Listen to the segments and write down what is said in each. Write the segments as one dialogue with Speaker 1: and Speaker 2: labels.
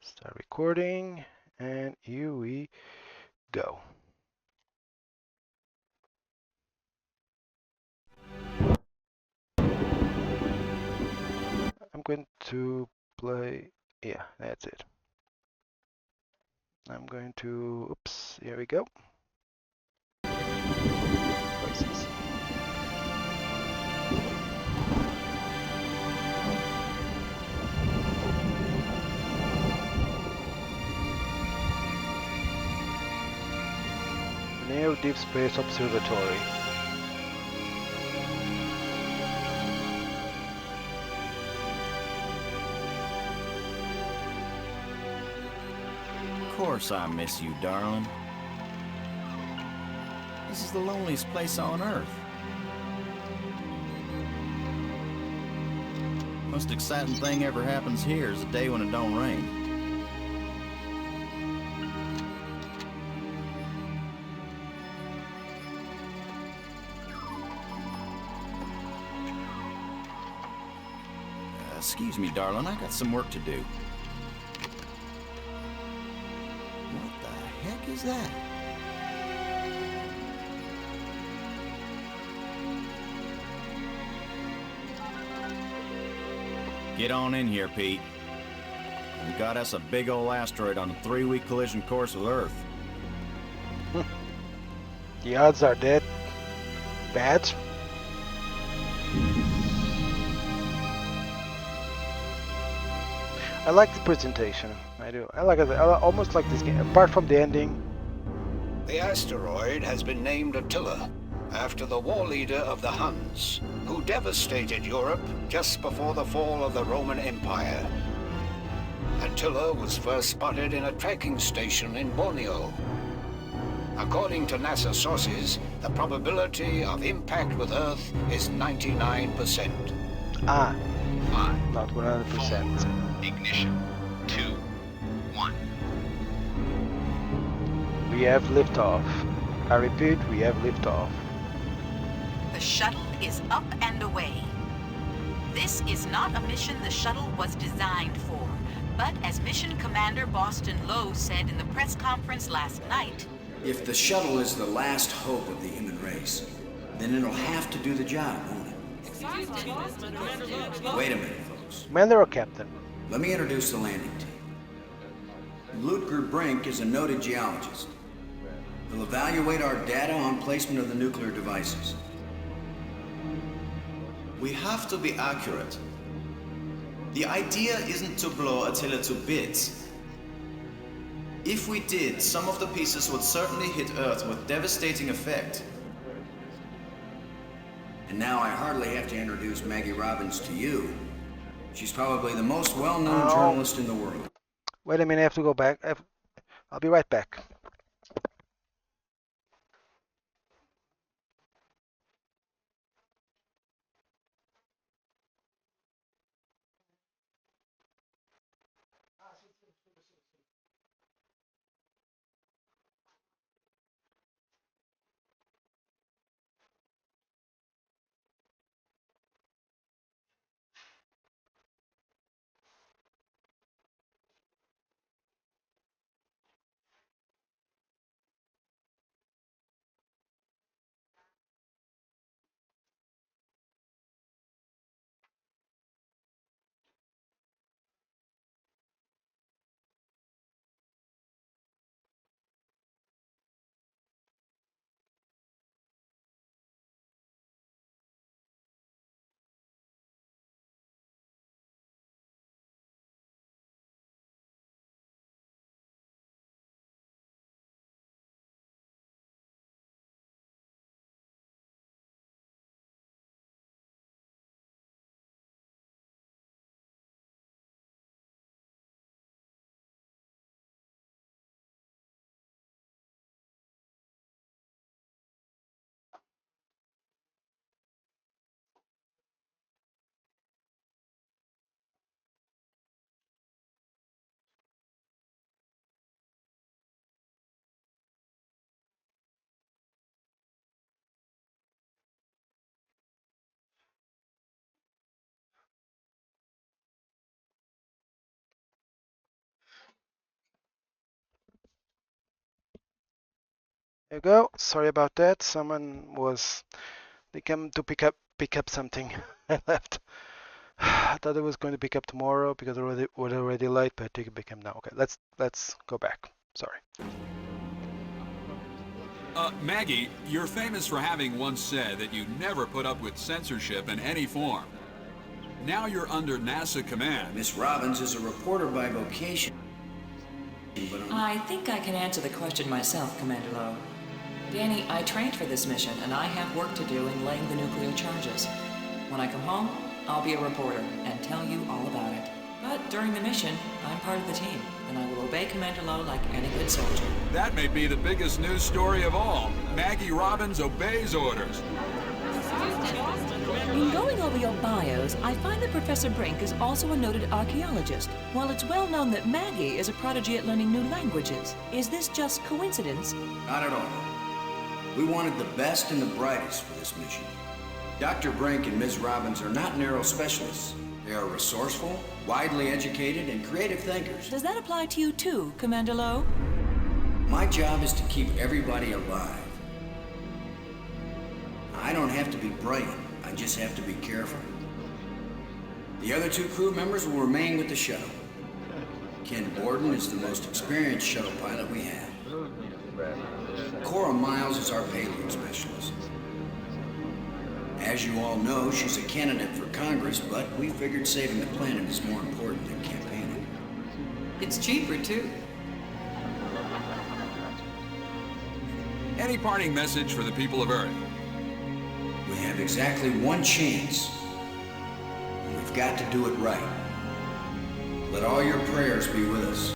Speaker 1: Start recording, and here we go. I'm going to play, yeah, that's it. I'm going to, oops, here we go. Voices. Neo Deep Space Observatory.
Speaker 2: Of course I miss you, darling. This is the loneliest place on Earth. Most exciting thing ever happens here is the day when it don't rain. Excuse me, darling, I got some work to do. What the heck is that? Get on in here, Pete. We got us a big old asteroid on a 3-week collision course with Earth.
Speaker 1: The odds are dead. Bad. I like the presentation. I do. I like it. I almost like this game. Apart from the ending.
Speaker 3: The asteroid has been named Attila, after the war leader of the Huns, who devastated Europe just before the fall of the Roman Empire. Attila was first spotted in a tracking station in Borneo. According to NASA sources, the probability of impact with Earth is 99%.
Speaker 1: Ah,
Speaker 4: 5,
Speaker 1: not 100%.
Speaker 4: 4, ignition, 2, 1.
Speaker 1: We have liftoff. I repeat, we have liftoff.
Speaker 5: The shuttle is up and away. This is not a mission the shuttle was designed for, but as Mission Commander Boston Lowe said in the press conference last night,
Speaker 6: if the shuttle is the last hope of the human race, then it'll have to do the job, won't it? Wait a minute, folks.
Speaker 1: Commander or Captain?
Speaker 6: Let me introduce the landing team. Ludger Brink is a noted geologist. He'll evaluate our data on placement of the nuclear devices.
Speaker 7: We have to be accurate. The idea isn't to blow Attila to bits. If we did, some of the pieces would certainly hit Earth with devastating effect.
Speaker 6: And now I hardly have to introduce Maggie Robbins to you. She's probably the most well-known journalist in the world.
Speaker 1: Wait a minute, I have to go back. I'll be right back. There you go. Sorry about that. They came to pick up something. I left. I thought I was going to pick up tomorrow because it was already late, but I pick up now. Okay, let's go back. Sorry.
Speaker 8: Maggie, you're famous for having once said that you never put up with censorship in any form. Now you're under NASA command.
Speaker 6: Miss Robbins is a reporter by vocation. But
Speaker 9: I think I can answer the question myself, Commander Lowe. Danny, I trained for this mission, and I have work to do in laying the nuclear charges. When I come home, I'll be a reporter and tell you all about it. But during the mission, I'm part of the team, and I will obey Commander Lowe like any good soldier.
Speaker 8: That may be the biggest news story of all. Maggie Robbins obeys orders.
Speaker 9: In going over your bios, I find that Professor Brink is also a noted archaeologist, while it's well known that Maggie is a prodigy at learning new languages. Is this just coincidence?
Speaker 6: not at all. We wanted the best and the brightest for this mission. Dr. Brink and Ms. Robbins are not narrow specialists. They are resourceful, widely educated, and creative thinkers.
Speaker 9: Does that apply to you too, Commander Lowe?
Speaker 6: My job is to keep everybody alive. I don't have to be brilliant. I just have to be careful. The other two crew members will remain with the shuttle. Ken Borden is the most experienced shuttle pilot we have. Cora Miles is our payload specialist. As you all know, she's a candidate for Congress, but we figured saving the planet is more important than campaigning.
Speaker 9: It's cheaper too.
Speaker 8: Any parting message for the people of Earth?
Speaker 6: We have exactly one chance. And we've got to do it right. Let all your prayers be with us.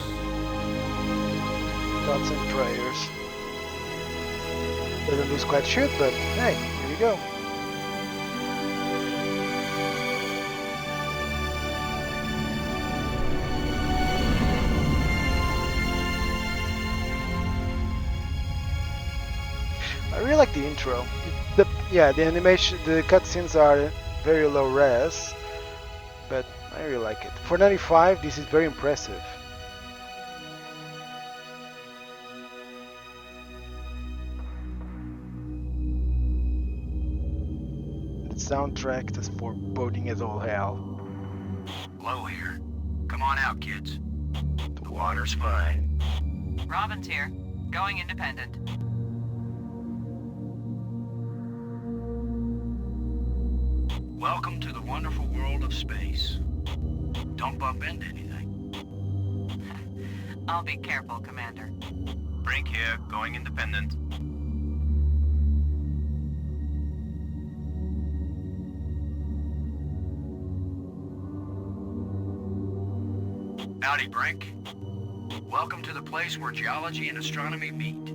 Speaker 1: Thoughts and prayers. Doesn't lose quite shoot, but hey, here we go. I really like the intro. The animation, the cutscenes are very low res, but I really like it. For 95, this is very impressive. The soundtrack is foreboding as all hell.
Speaker 4: Low here. Come on out, kids. The water's fine.
Speaker 5: Robbins here. Going independent.
Speaker 4: Welcome to the wonderful world of space. Don't bump into anything.
Speaker 5: I'll be careful, Commander.
Speaker 4: Brink here, going independent. Howdy, Brink. Welcome to the place where geology and astronomy meet.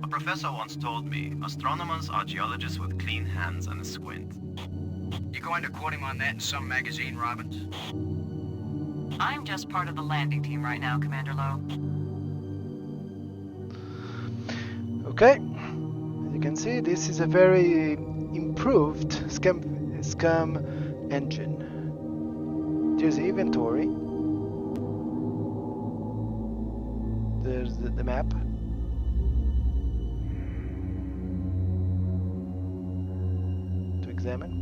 Speaker 4: A professor once told me, astronomers are geologists with clean hands and a squint. You going to quote him on that in some magazine, Robbins?
Speaker 5: I'm just part of the landing team right now, Commander Lowe.
Speaker 1: Okay, as you can see, this is a very improved scam engine. There's the inventory. There's the map. To examine.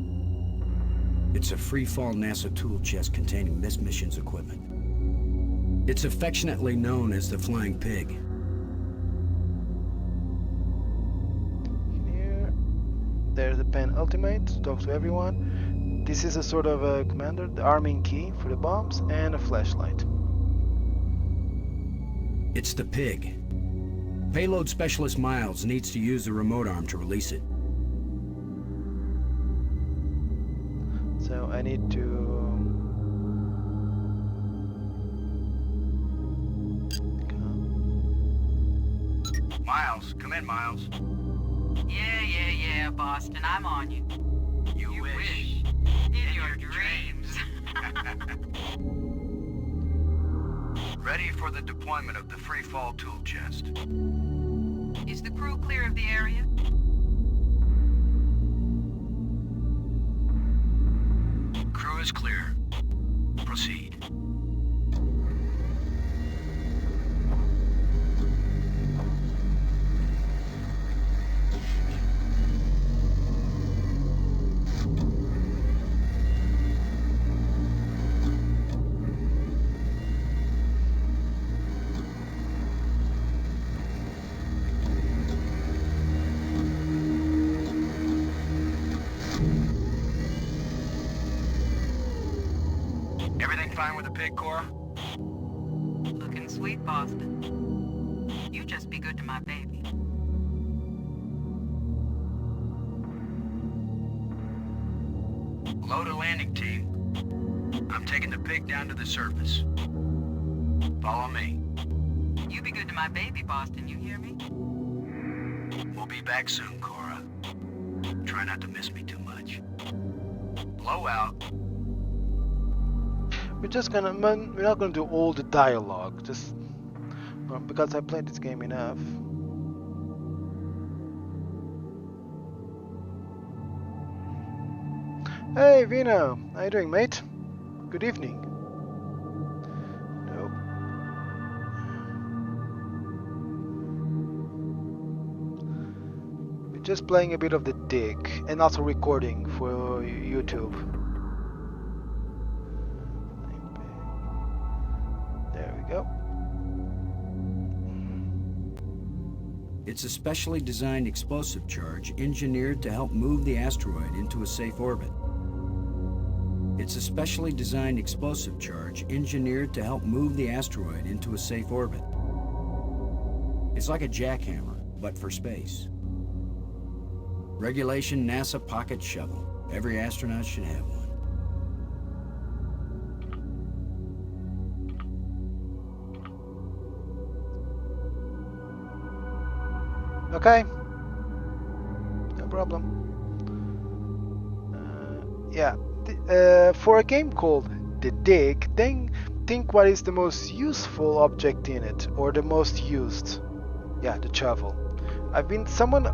Speaker 6: It's a free-fall NASA tool chest containing this mission's equipment. It's affectionately known as the Flying Pig.
Speaker 1: Here, there's the pen ultimate to talk to everyone. This is a sort of a commander, the arming key for the bombs, and a flashlight.
Speaker 6: It's the Pig. Payload Specialist Miles needs to use the remote arm to release it.
Speaker 1: So I need to...
Speaker 4: Miles, come in, Miles.
Speaker 5: Yeah, Boston, I'm on you.
Speaker 4: You wish.
Speaker 5: In your dreams.
Speaker 4: Ready for the deployment of the free fall tool chest.
Speaker 5: Is the crew clear of the area?
Speaker 4: Crew is clear. Proceed. fine with the pig, Cora?
Speaker 5: Looking sweet, Boston. You just be good to my baby.
Speaker 4: Load a landing team. I'm taking the pig down to the surface. Follow me.
Speaker 5: You be good to my baby, Boston, you hear me?
Speaker 4: We'll be back soon, Cora. Try not to miss me too much. Blow out.
Speaker 1: We're not gonna do all the dialogue, just because I played this game enough. Hey Vino, how you doing, mate? Good evening. Nope. We're just playing a bit of The Dig and also recording for YouTube. There we go.
Speaker 6: It's a specially designed explosive charge engineered to help move the asteroid into a safe orbit. It's a specially designed explosive charge engineered to help move the asteroid into a safe orbit. It's like a jackhammer, but for space. Regulation NASA pocket shovel. Every astronaut should have one.
Speaker 1: Okay. No problem. Yeah. For a game called The Dig, think what is the most useful object in it, or the most used. Yeah, the shovel. I heard someone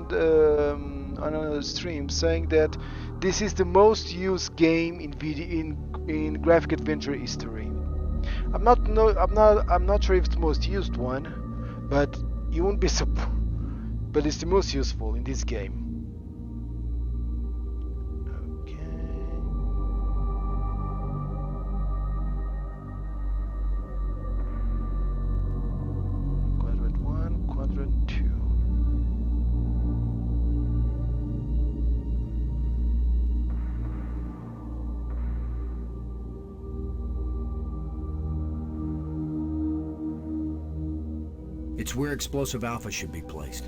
Speaker 1: on a stream saying that this is the most used game in graphic adventure history. I'm not sure if it's the most used one, but you won't be surprised. But it's the most useful in this game.
Speaker 6: It's where Explosive Alpha should be placed.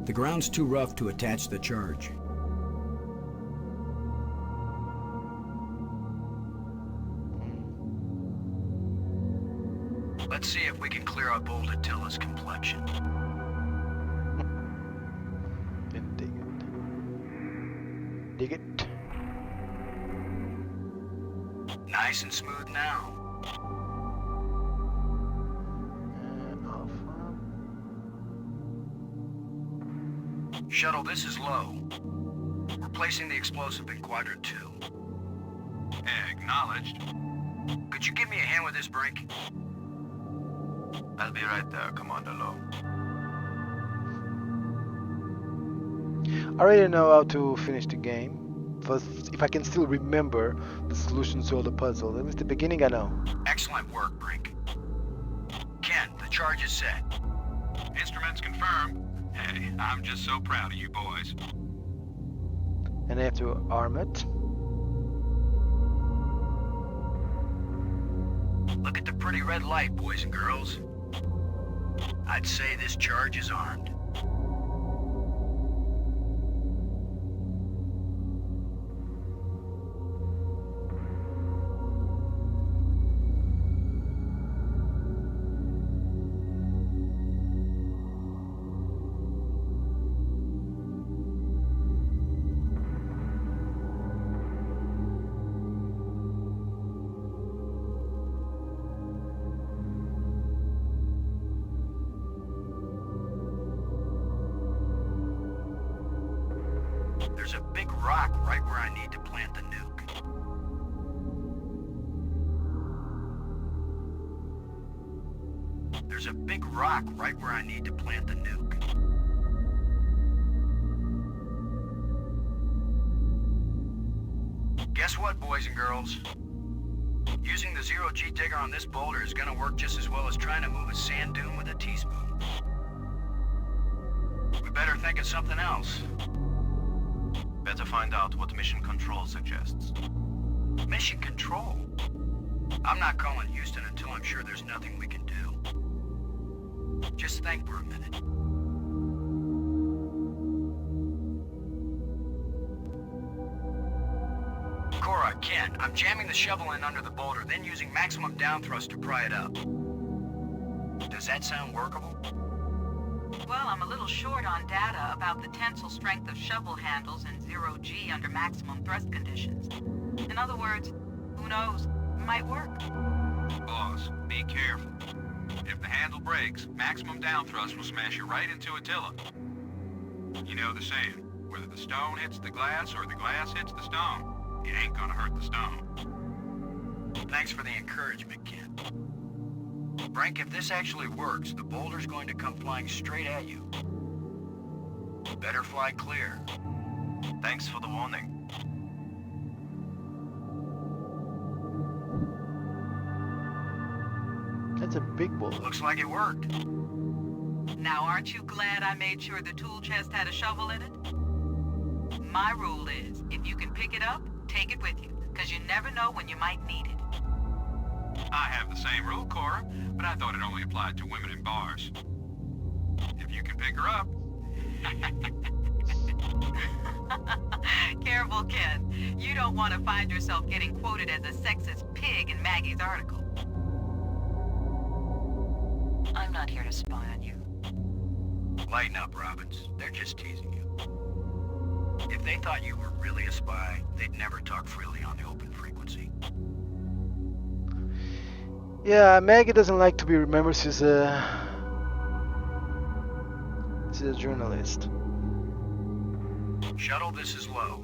Speaker 6: The ground's too rough to attach the charge.
Speaker 4: Let's see if we can clear up old Attila's complexion.
Speaker 1: Dig it.
Speaker 4: Nice and smooth now. Shuttle, this is low. We're placing the explosive in quadrant 2. Acknowledged. Could you give me a hand with this brake? I'll be right there, Commander Lowe.
Speaker 1: I already know how to finish the game. First, if I can still remember the solutions to all the puzzles. At least the beginning I know.
Speaker 4: Excellent work, Brink. Ken, the charge is set. Instruments confirmed. Hey, I'm just so proud of you boys.
Speaker 1: And I have to arm it.
Speaker 4: Look at the pretty red light, boys and girls. I'd say this charge is armed. There's a big rock right where I need to plant the nuke. There's a big rock right where I need to plant the nuke. Guess what, boys and girls? Using the zero-G digger on this boulder is gonna work just as well as trying to move a sand dune with a teaspoon. We better think of something else. Better find out what Mission Control suggests. Mission Control? I'm not calling Houston until I'm sure there's nothing we can do. Just think for a minute. Cora, Ken, I'm jamming the shovel in under the boulder, then using maximum down thrust to pry it up. Does that sound workable?
Speaker 5: Well, I'm a little short on data about the tensile strength of shovel handles in 0G under maximum thrust conditions. In other words, who knows? It might work.
Speaker 8: Boss, be careful. If the handle breaks, maximum down thrust will smash you right into Attila. You know the saying, whether the stone hits the glass or the glass hits the stone, it ain't gonna hurt the stone.
Speaker 4: Thanks for the encouragement, Ken. Frank, if this actually works, the boulder's going to come flying straight at you. Better fly clear. Thanks for the warning.
Speaker 1: That's a big boulder.
Speaker 4: Looks like it worked.
Speaker 5: Now, aren't you glad I made sure the tool chest had a shovel in it? My rule is, if you can pick it up, take it with you, because you never know when you might need it.
Speaker 8: I have the same rule, Cora, but I thought it only applied to women in bars. If you can pick her up...
Speaker 5: Careful, Ken. You don't want to find yourself getting quoted as a sexist pig in Maggie's article. I'm not here to spy on you.
Speaker 4: Lighten up, Robbins. They're just teasing you. If they thought you were really a spy, they'd never talk freely on the open frequency.
Speaker 1: Yeah, Maggie doesn't like to be remembered. She's a journalist.
Speaker 4: Shuttle, this is Low.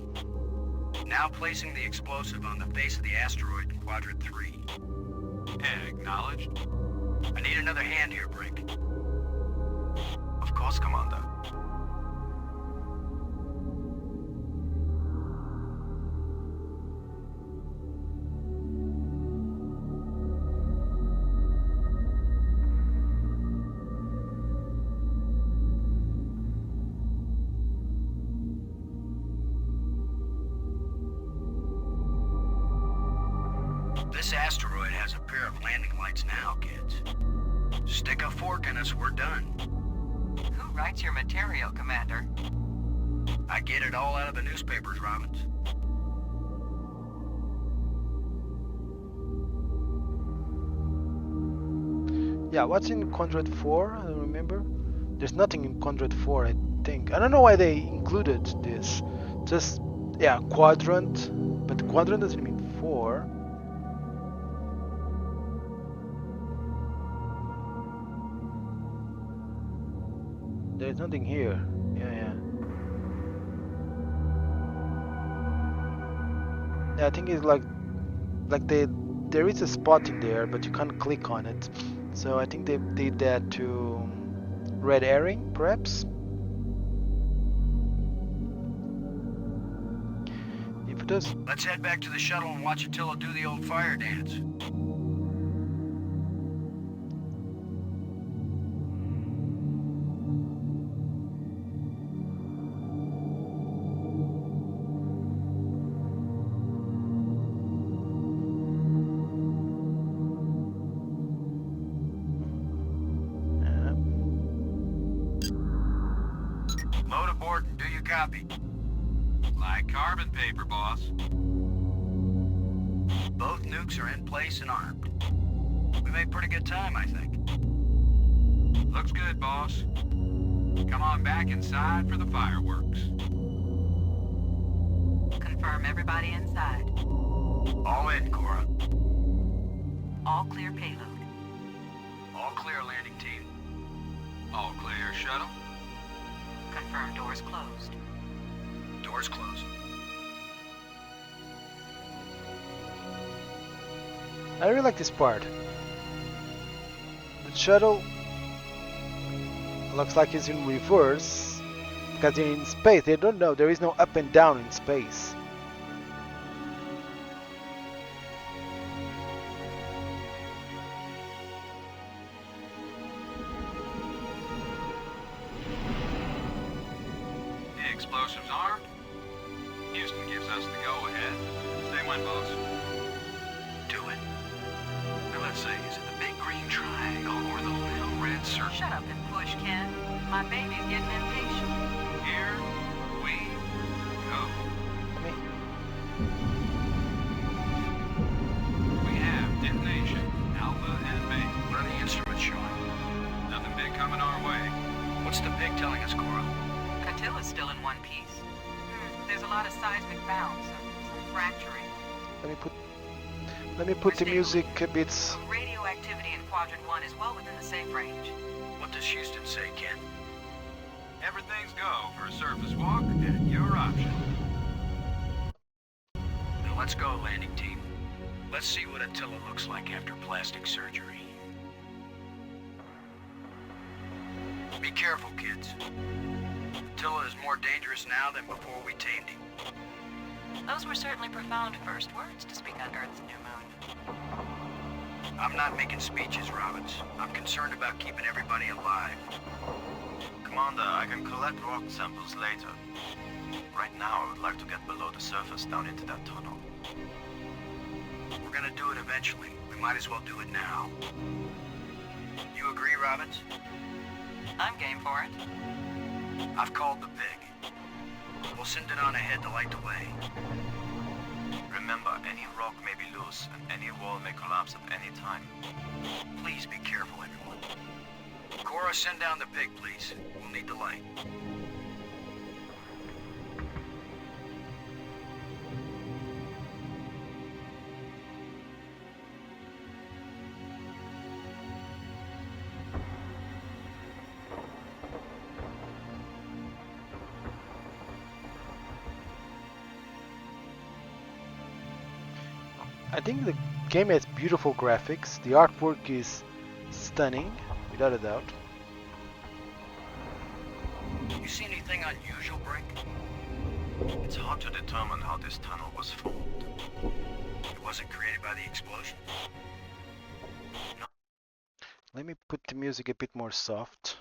Speaker 4: Now placing the explosive on the face of the asteroid in Quadrant 3.
Speaker 8: Acknowledged.
Speaker 4: I need another hand here, Brink. Of course, Commander. This asteroid has a pair of landing lights now, kids. Stick a fork in us, we're done.
Speaker 5: Who writes your material, Commander?
Speaker 4: I get it all out of the newspapers, Robbins.
Speaker 1: Yeah, what's in Quadrant 4? I don't remember. There's nothing in Quadrant 4, I think. I don't know why they included this. Just, yeah, Quadrant. But Quadrant doesn't mean 4. There's nothing here. Yeah. Yeah, I think it's like there is a spot in there, but you can't click on it. So I think they did that to red herring, perhaps. If it does.
Speaker 4: Let's head back to the shuttle and watch Attila do the old fire dance. Load aboard and do you copy?
Speaker 8: Like carbon paper, boss.
Speaker 4: Both nukes are in place and armed. We made pretty good time, I think.
Speaker 8: Looks good, boss. Come on back inside for the fireworks.
Speaker 5: Confirm everybody inside.
Speaker 4: All in, Cora.
Speaker 5: All clear payload.
Speaker 4: All clear, landing team.
Speaker 8: All clear, shuttle.
Speaker 5: Confirm doors closed.
Speaker 4: Doors closed.
Speaker 1: I really like this part. The shuttle looks like it's in reverse because they're in space. They don't know there is no up and down in space.
Speaker 8: us the go-ahead. Say when, boss.
Speaker 4: Do it. Now let's see, is it the big green triangle or the little red circle?
Speaker 5: Shut up and push, Ken. My baby's getting impatient.
Speaker 8: Here we go. We have detonation, Alpha and Beta.
Speaker 4: What are the instruments showing?
Speaker 8: Nothing big coming our way.
Speaker 4: What's the pig telling us, Cora?
Speaker 5: Catilla's still in one piece. There's a lot of seismic bounce, some fracturing.
Speaker 1: Let me put the music a bit.
Speaker 5: Radioactivity in Quadrant 1 is well within the safe range.
Speaker 4: What does Houston say, Ken?
Speaker 8: Everything's go for a surface walk at your option.
Speaker 4: Now let's go, landing team. Let's see what Attila looks like after plastic surgery. Be careful, kids. Attila is more dangerous now than before we tamed him.
Speaker 5: Those were certainly profound first words to speak on Earth's new moon.
Speaker 4: I'm not making speeches, Roberts. I'm concerned about keeping everybody alive.
Speaker 10: Commander, I can collect rock samples later. Right now, I would like to get below the surface down into that tunnel.
Speaker 4: We're gonna do it eventually. We might as well do it now. You agree, Roberts?
Speaker 5: I'm game for it.
Speaker 4: I've called the pig. We'll send it on ahead to light the way.
Speaker 10: Remember, any rock may be loose, and any wall may collapse at any time.
Speaker 4: Please be careful, everyone. Cora, send down the pig, please. We'll need the light.
Speaker 1: I think the game has beautiful graphics. The artwork is stunning, without a doubt.
Speaker 4: You see anything unusual, Brink?
Speaker 10: It's hard to determine how this tunnel was formed.
Speaker 4: It wasn't created by the explosion? No.
Speaker 1: Let me put the music a bit more soft.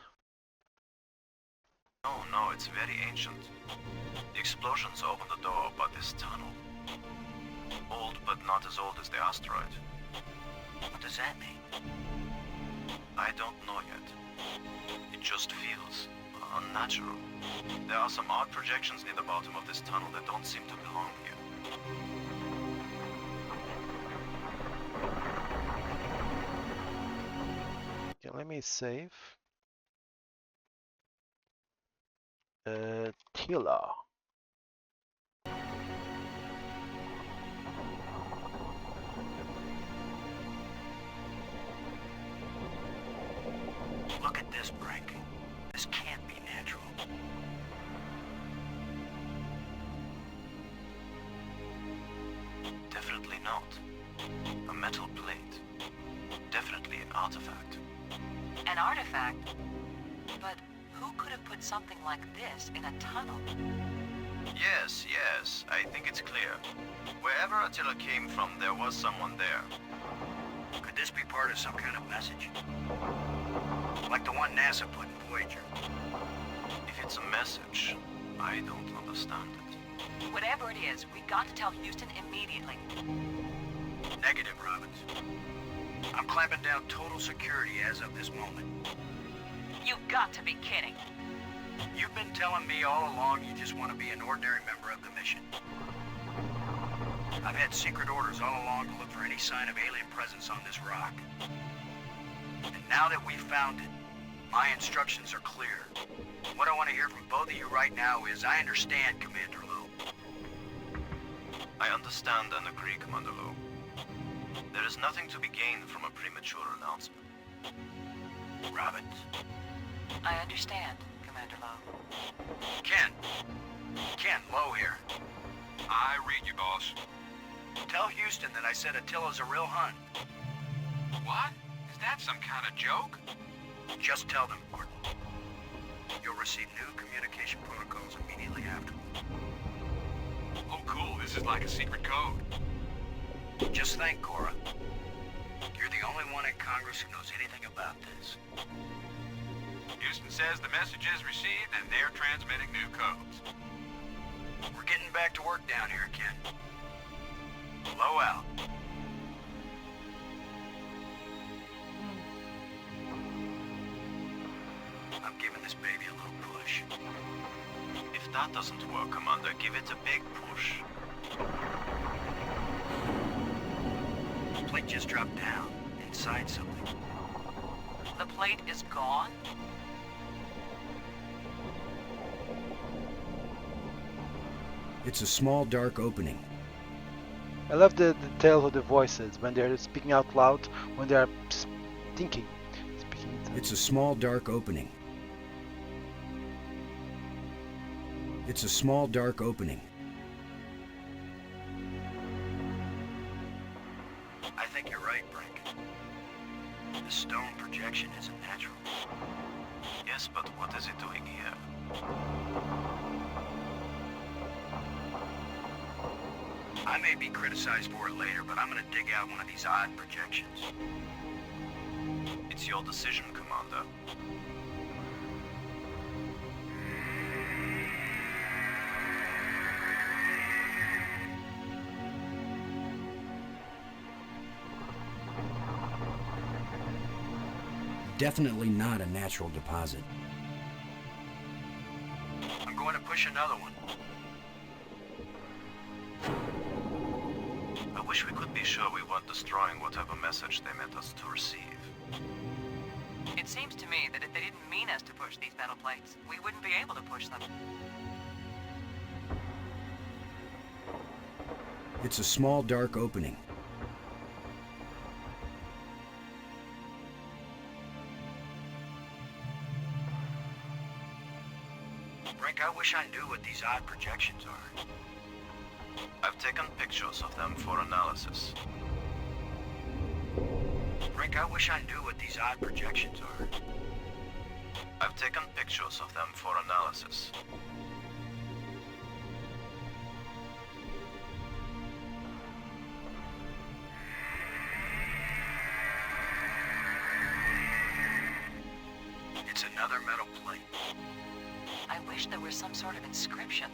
Speaker 10: No, it's very ancient. The explosions opened the door about this tunnel. Old, but not as old as the asteroid.
Speaker 4: What does that mean?
Speaker 10: I don't know yet. It just feels unnatural. There are some odd projections near the bottom of this tunnel that don't seem to belong here.
Speaker 1: Okay, let me save. Tila.
Speaker 4: Look at this, Brink. This can't be natural.
Speaker 10: Definitely not. A metal plate. Definitely an artifact.
Speaker 5: An artifact? But who could have put something like this in a tunnel?
Speaker 10: Yes, I think it's clear. Wherever Attila came from, there was someone there.
Speaker 4: Could this be part of some kind of message? Like the one NASA put in Voyager?
Speaker 10: If it's a message, I don't understand it.
Speaker 5: Whatever it is, we got to tell Houston immediately.
Speaker 4: Negative, Robbins. I'm clamping down total security as of this moment.
Speaker 5: You've got to be kidding.
Speaker 4: You've been telling me all along you just want to be an ordinary member of the mission. I've had secret orders all along to look for any sign of alien presence on this rock. And now that we've found it, my instructions are clear. What I want to hear from both of you right now is, I understand, Commander Lowe.
Speaker 10: I understand and agree, Commander Lowe. There is nothing to be gained from a premature announcement.
Speaker 4: Robbins?
Speaker 5: I understand, Commander Lowe.
Speaker 4: Ken, Lowe here.
Speaker 8: I read you, boss.
Speaker 4: Tell Houston that I said Attila's a real Hun.
Speaker 8: What? Is that some kind of joke?
Speaker 4: Just tell them, Gordon. You'll receive new communication protocols immediately afterwards.
Speaker 8: Oh, cool. This is like a secret code.
Speaker 4: Just think, Cora. You're the only one in Congress who knows anything about this.
Speaker 8: Houston says the message is received and they're transmitting new codes.
Speaker 4: We're getting back to work down here, Ken. Low out. I'm giving this baby a little push.
Speaker 10: If that doesn't work, Commander, give it a big push.
Speaker 4: The plate just dropped down, inside something.
Speaker 5: The plate is gone?
Speaker 6: It's a small, dark opening.
Speaker 1: I love the detail of the voices when they're speaking out loud, when they are thinking.
Speaker 6: It's a small, dark opening. It's a small, dark opening.
Speaker 4: I think you're right, Brink. The stone projection isn't natural.
Speaker 10: Yes, but what is it doing here?
Speaker 4: I may be criticized for it later, but I'm gonna dig out one of these odd projections.
Speaker 10: It's your decision, Commander.
Speaker 6: Definitely not a natural deposit.
Speaker 4: I'm going to push another one.
Speaker 10: I wish we could be sure we weren't destroying whatever message they meant us to receive.
Speaker 9: It seems to me that if they didn't mean us to push these metal plates, we wouldn't be able to push them.
Speaker 6: It's a small, dark opening.
Speaker 4: Brink, I wish I knew what these odd projections are.
Speaker 10: I've taken pictures of them for analysis.
Speaker 4: Brink, I wish I knew what these odd projections are.
Speaker 10: I've taken pictures of them for analysis.
Speaker 4: It's another metal plate.
Speaker 9: I wish there was some sort of inscription.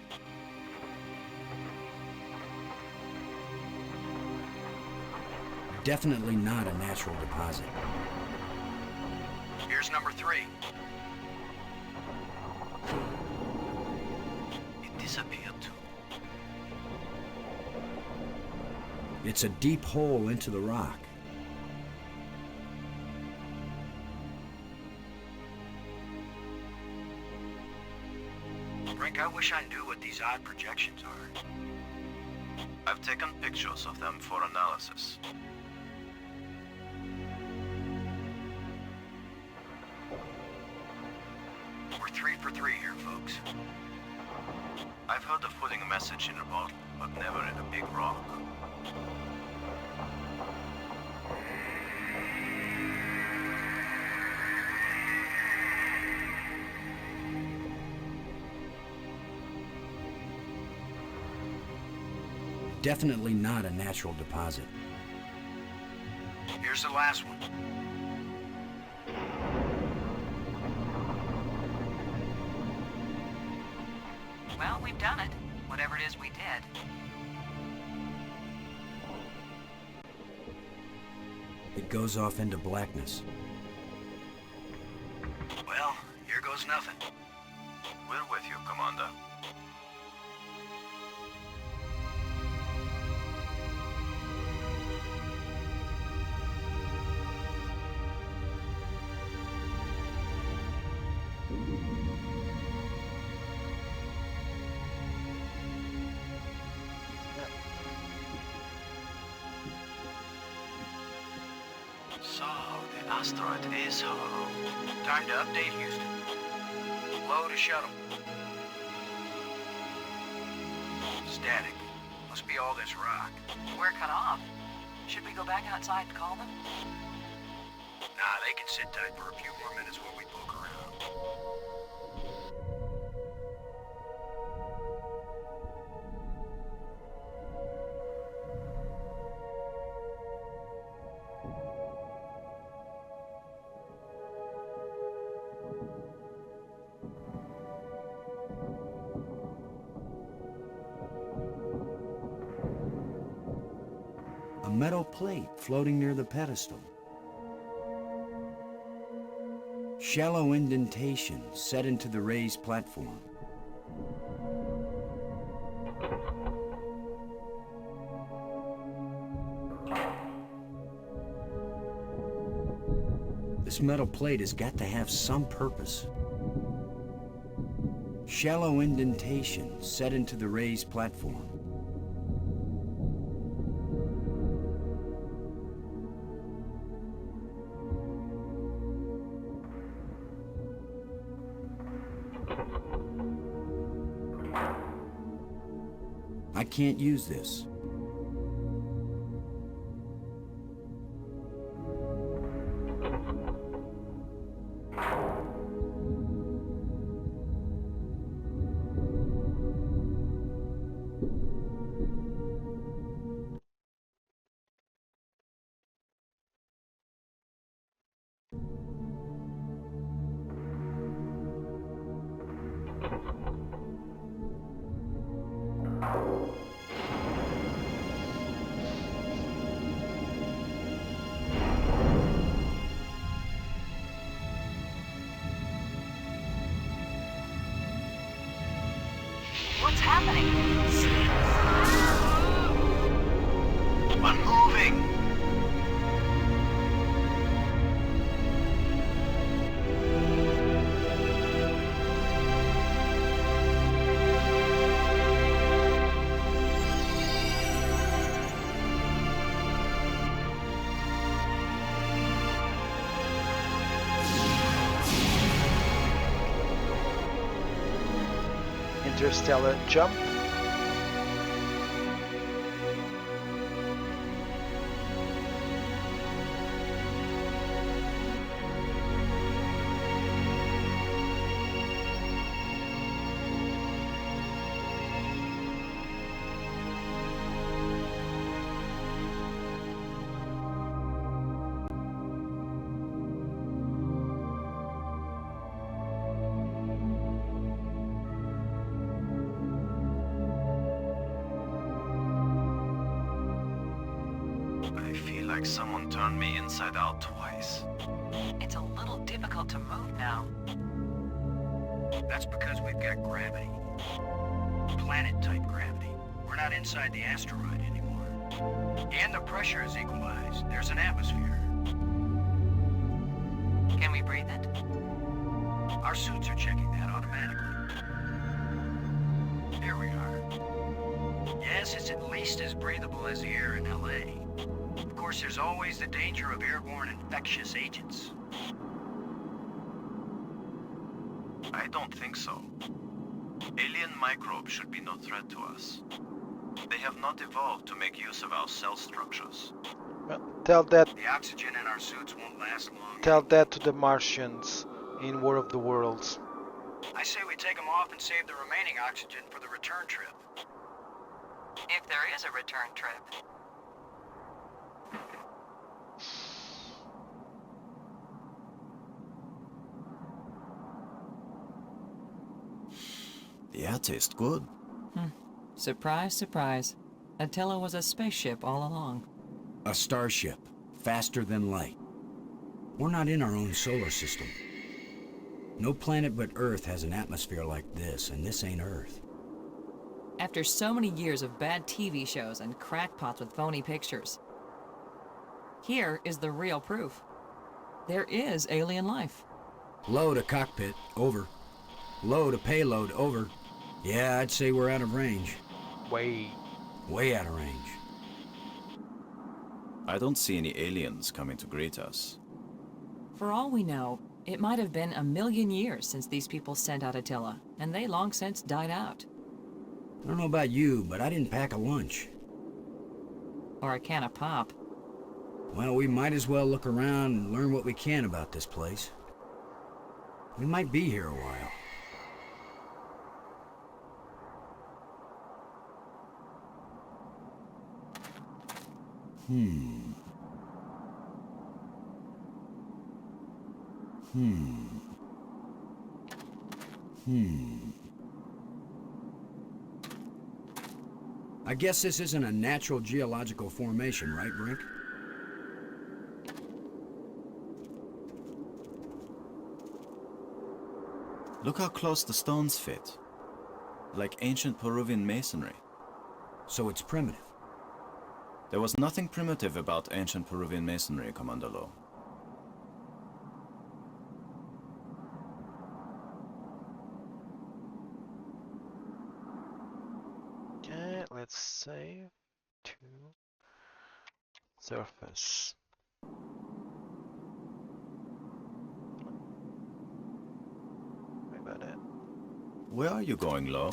Speaker 6: Definitely not a natural deposit.
Speaker 4: Here's number 3.
Speaker 10: It disappeared too.
Speaker 6: It's a deep hole into the rock.
Speaker 4: Brink, I wish I knew what these odd projections are.
Speaker 10: I've taken pictures of them for analysis.
Speaker 4: We're 3 for 3 here, folks.
Speaker 10: I've heard of putting a message in a bottle, but never in a big rock.
Speaker 6: Definitely not a natural deposit.
Speaker 4: Here's the last one.
Speaker 9: Well, we've done it. Whatever it is we did.
Speaker 6: It goes off into blackness.
Speaker 4: Well, here goes nothing.
Speaker 10: We're with you, Commander.
Speaker 4: So, the asteroid is hollow. Time to update Houston. Low to shuttle. Static. Must be all this rock.
Speaker 9: We're cut off. Should we go back outside and call them?
Speaker 4: Nah, they can sit tight for a few more minutes while we poke around.
Speaker 6: metal plate floating near the pedestal. Shallow indentation set into the raised platform. This metal plate has got to have some purpose. Shallow indentation set into the raised platform. I can't use this.
Speaker 5: What's happening?
Speaker 4: I'm moving!
Speaker 1: Interstellar jump.
Speaker 10: I feel like someone turned me inside out twice.
Speaker 5: It's a little difficult to move now.
Speaker 8: That's because we've got gravity. Planet-type gravity. We're not inside the asteroid anymore. And the pressure is equalized. There's an atmosphere.
Speaker 5: Can we breathe it?
Speaker 8: Our suits are checking that automatically. Here we are. Yes, it's at least as breathable as the air in LA. Of course, there's always the danger of airborne infectious agents.
Speaker 10: I don't think so. Alien microbes should be no threat to us. They have not evolved to make use of our cell structures.
Speaker 1: Well, tell that
Speaker 8: The oxygen in our suits won't last long.
Speaker 1: tell that to the Martians in War of the Worlds.
Speaker 8: I say we take them off and save the remaining oxygen for the return trip.
Speaker 5: If there is a return trip.
Speaker 6: The air tastes good.
Speaker 9: Surprise, surprise. Attila was a spaceship all along.
Speaker 6: A starship, faster than light. We're not in our own solar system. No planet but Earth has an atmosphere like this, and this ain't Earth.
Speaker 9: After so many years of bad TV shows and crackpots with phony pictures, here is the real proof. There is alien life.
Speaker 6: Load a cockpit, over. Load a payload, over. Yeah, I'd say we're out of range. Way out of range.
Speaker 2: I don't see any aliens coming to greet us.
Speaker 9: For all we know, it might have been 1,000,000 years since these people sent out Attila, and they long since died out.
Speaker 6: I don't know about you, but I didn't pack a lunch.
Speaker 9: Or a can of pop.
Speaker 6: Well, we might as well look around and learn what we can about this place. We might be here a while. I guess this isn't a natural geological formation, right, Brink?
Speaker 2: Look how close the stones fit. Like ancient Peruvian masonry.
Speaker 6: So it's primitive.
Speaker 2: There was nothing primitive about ancient Peruvian masonry, Commander Lowe.
Speaker 1: Okay, let's save to surface. What about it?
Speaker 2: Where are you going, Lowe?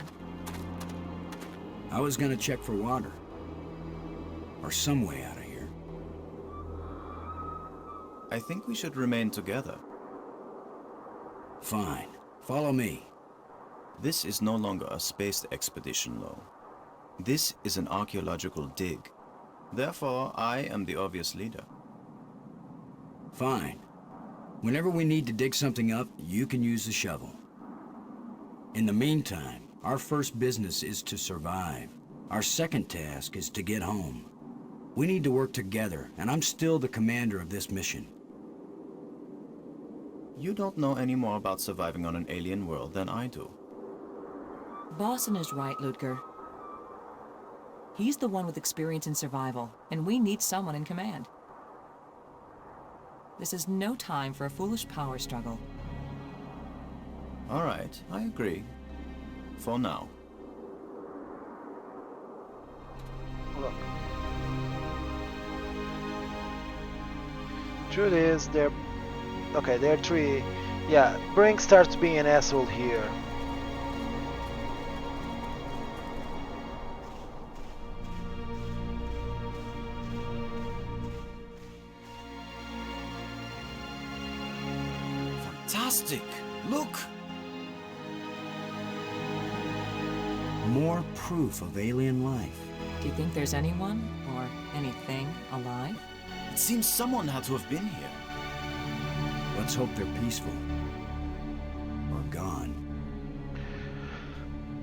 Speaker 6: I was gonna check for water. Or some way out of here.
Speaker 2: I think we should remain together.
Speaker 6: Fine. Follow me.
Speaker 2: This is no longer a space expedition, Lowe. This is an archaeological dig. Therefore, I am the obvious leader.
Speaker 6: Fine. Whenever we need to dig something up, you can use the shovel. In the meantime, our first business is to survive. Our second task is to get home. We need to work together, and I'm still the commander of this mission.
Speaker 2: You don't know any more about surviving on an alien world than I do.
Speaker 9: Boston is right, Ludger. He's the one with experience in survival, and we need someone in command. This is no time for a foolish power struggle.
Speaker 2: All right, I agree. For now.
Speaker 1: Look. Truth is, they're three. Yeah, Brink starts being an asshole here.
Speaker 6: Fantastic! Look! More proof of alien life.
Speaker 9: Do you think there's anyone, or anything, alive?
Speaker 2: It seems someone had to have been here.
Speaker 6: Let's hope they're peaceful. Or gone.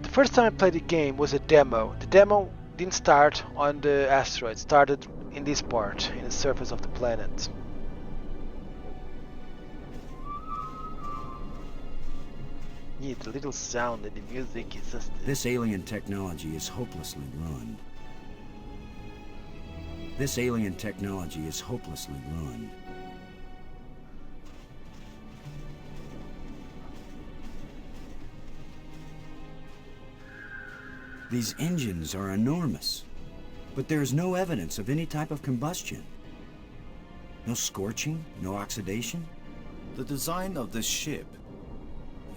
Speaker 1: The first time I played the game was a demo. The demo didn't start on the asteroid, it started in this part, in the surface of the planet. Yeah, the little sound and the music is just...
Speaker 6: This alien technology is hopelessly ruined. This alien technology is hopelessly ruined. These engines are enormous, but there's no evidence of any type of combustion. No scorching, no oxidation.
Speaker 2: The design of this ship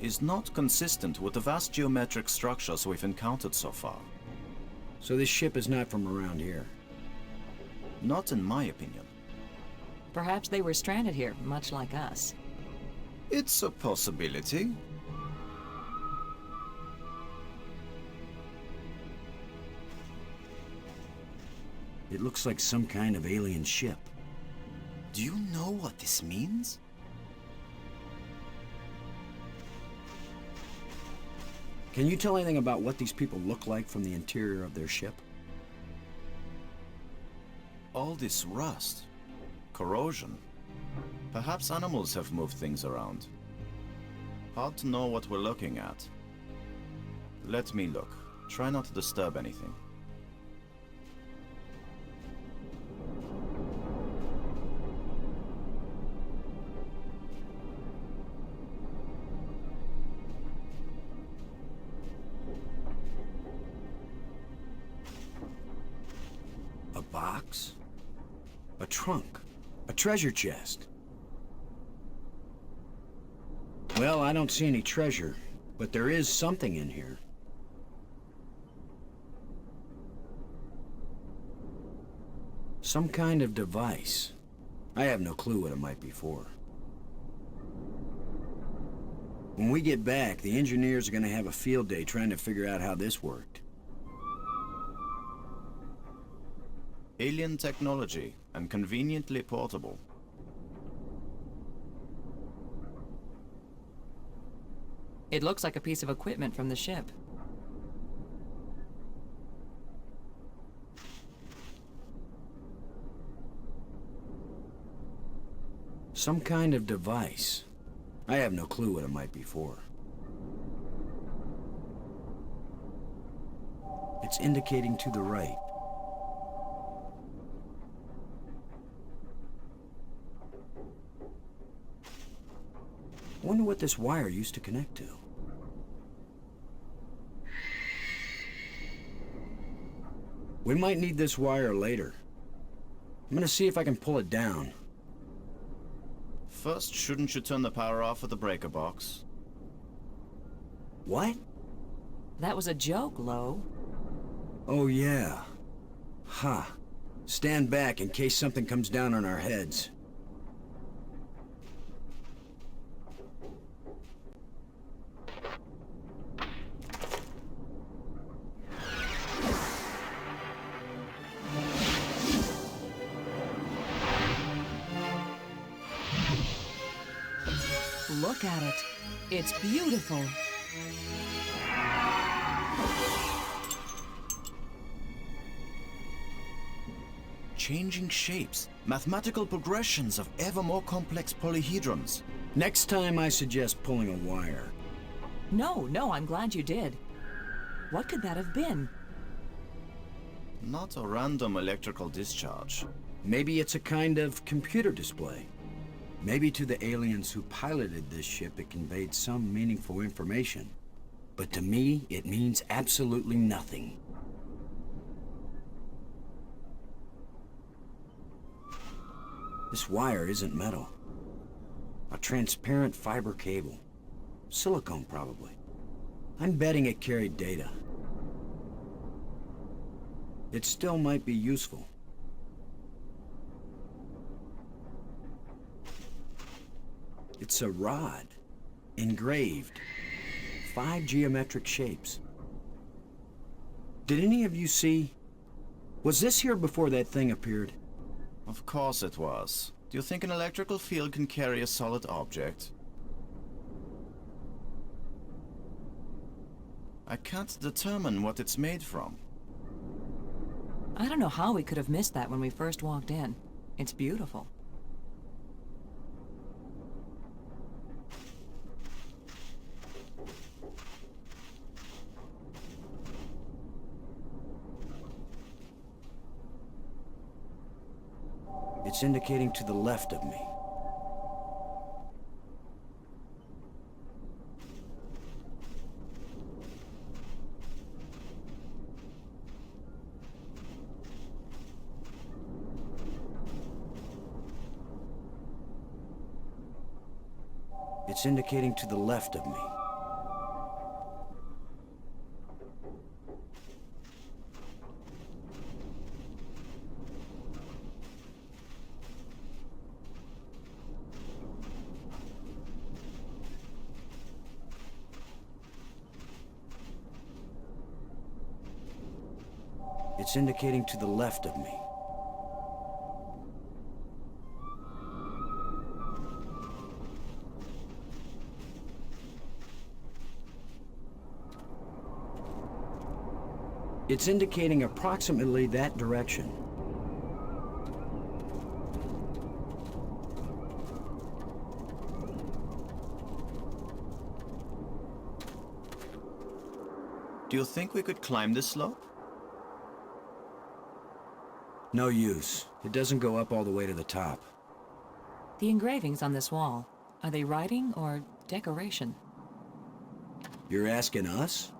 Speaker 2: is not consistent with the vast geometric structures we've encountered so far.
Speaker 6: So this ship is not from around here?
Speaker 2: Not in my opinion.
Speaker 9: Perhaps they were stranded here, much like us.
Speaker 2: It's a possibility.
Speaker 6: It looks like some kind of alien ship.
Speaker 2: Do you know what this means?
Speaker 6: Can you tell anything about what these people look like from the interior of their ship?
Speaker 2: All this rust, corrosion. Perhaps animals have moved things around. Hard to know what we're looking at. Let me look. Try not to disturb anything.
Speaker 6: A box? A trunk? A treasure chest? Well, I don't see any treasure, but there is something in here. Some kind of device. I have no clue what it might be for. When we get back, the engineers are going to have a field day trying to figure out how this worked.
Speaker 2: Alien technology, and conveniently portable.
Speaker 9: It looks like a piece of equipment from the ship.
Speaker 6: Some kind of device. I have no clue what it might be for. It's indicating to the right. I wonder what this wire used to connect to. We might need this wire later. I'm gonna see if I can pull it down.
Speaker 2: First, shouldn't you turn the power off at the breaker box?
Speaker 6: What?
Speaker 9: That was a joke, Lo.
Speaker 6: Oh, yeah. Ha. Stand back in case something comes down on our heads.
Speaker 9: Look at it. It's beautiful.
Speaker 2: Changing shapes, mathematical progressions of ever more complex polyhedrons.
Speaker 6: Next time I suggest pulling a wire.
Speaker 9: No, I'm glad you did. What could that have been?
Speaker 2: Not a random electrical discharge.
Speaker 6: Maybe it's a kind of computer display. Maybe to the aliens who piloted this ship it conveyed some meaningful information. But to me, it means absolutely nothing. This wire isn't metal. A transparent fiber cable. Silicone, probably. I'm betting it carried data. It still might be useful. It's a rod, engraved, 5 geometric shapes. Did any of you see? Was this here before that thing appeared?
Speaker 2: Of course it was. Do you think an electrical field can carry a solid object? I can't determine what it's made from.
Speaker 9: I don't know how we could have missed that when we first walked in. It's beautiful.
Speaker 6: It's indicating to the left of me. It's indicating to the left of me. It's indicating to the left of me. It's indicating approximately that direction.
Speaker 2: Do you think we could climb this slope?
Speaker 6: No use. It doesn't go up all the way to the top.
Speaker 9: The engravings on this wall, are they writing or decoration?
Speaker 6: You're asking us?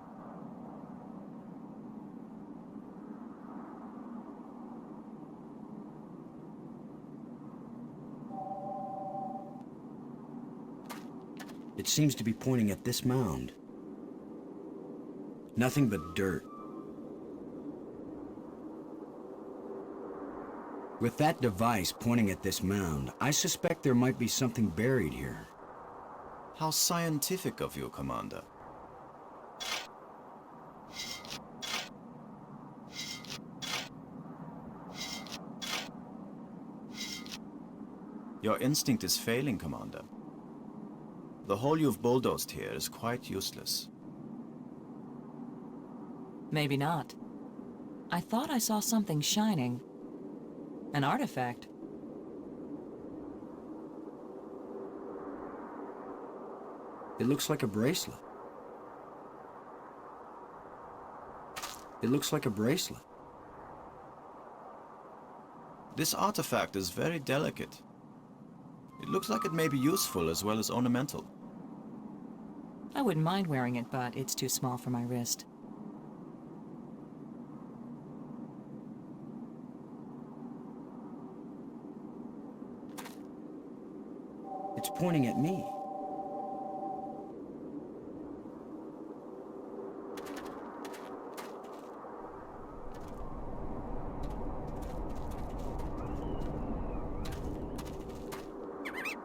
Speaker 6: It seems to be pointing at this mound. Nothing but dirt. With that device pointing at this mound, I suspect there might be something buried here.
Speaker 2: How scientific of you, Commander. Your instinct is failing, Commander. The hole you've bulldozed here is quite useless.
Speaker 9: Maybe not. I thought I saw something shining. An artifact.
Speaker 6: It looks like a bracelet. It looks like a bracelet.
Speaker 2: This artifact is very delicate. It looks like it may be useful as well as ornamental.
Speaker 9: I wouldn't mind wearing it, but it's too small for my wrist.
Speaker 6: It's pointing at me.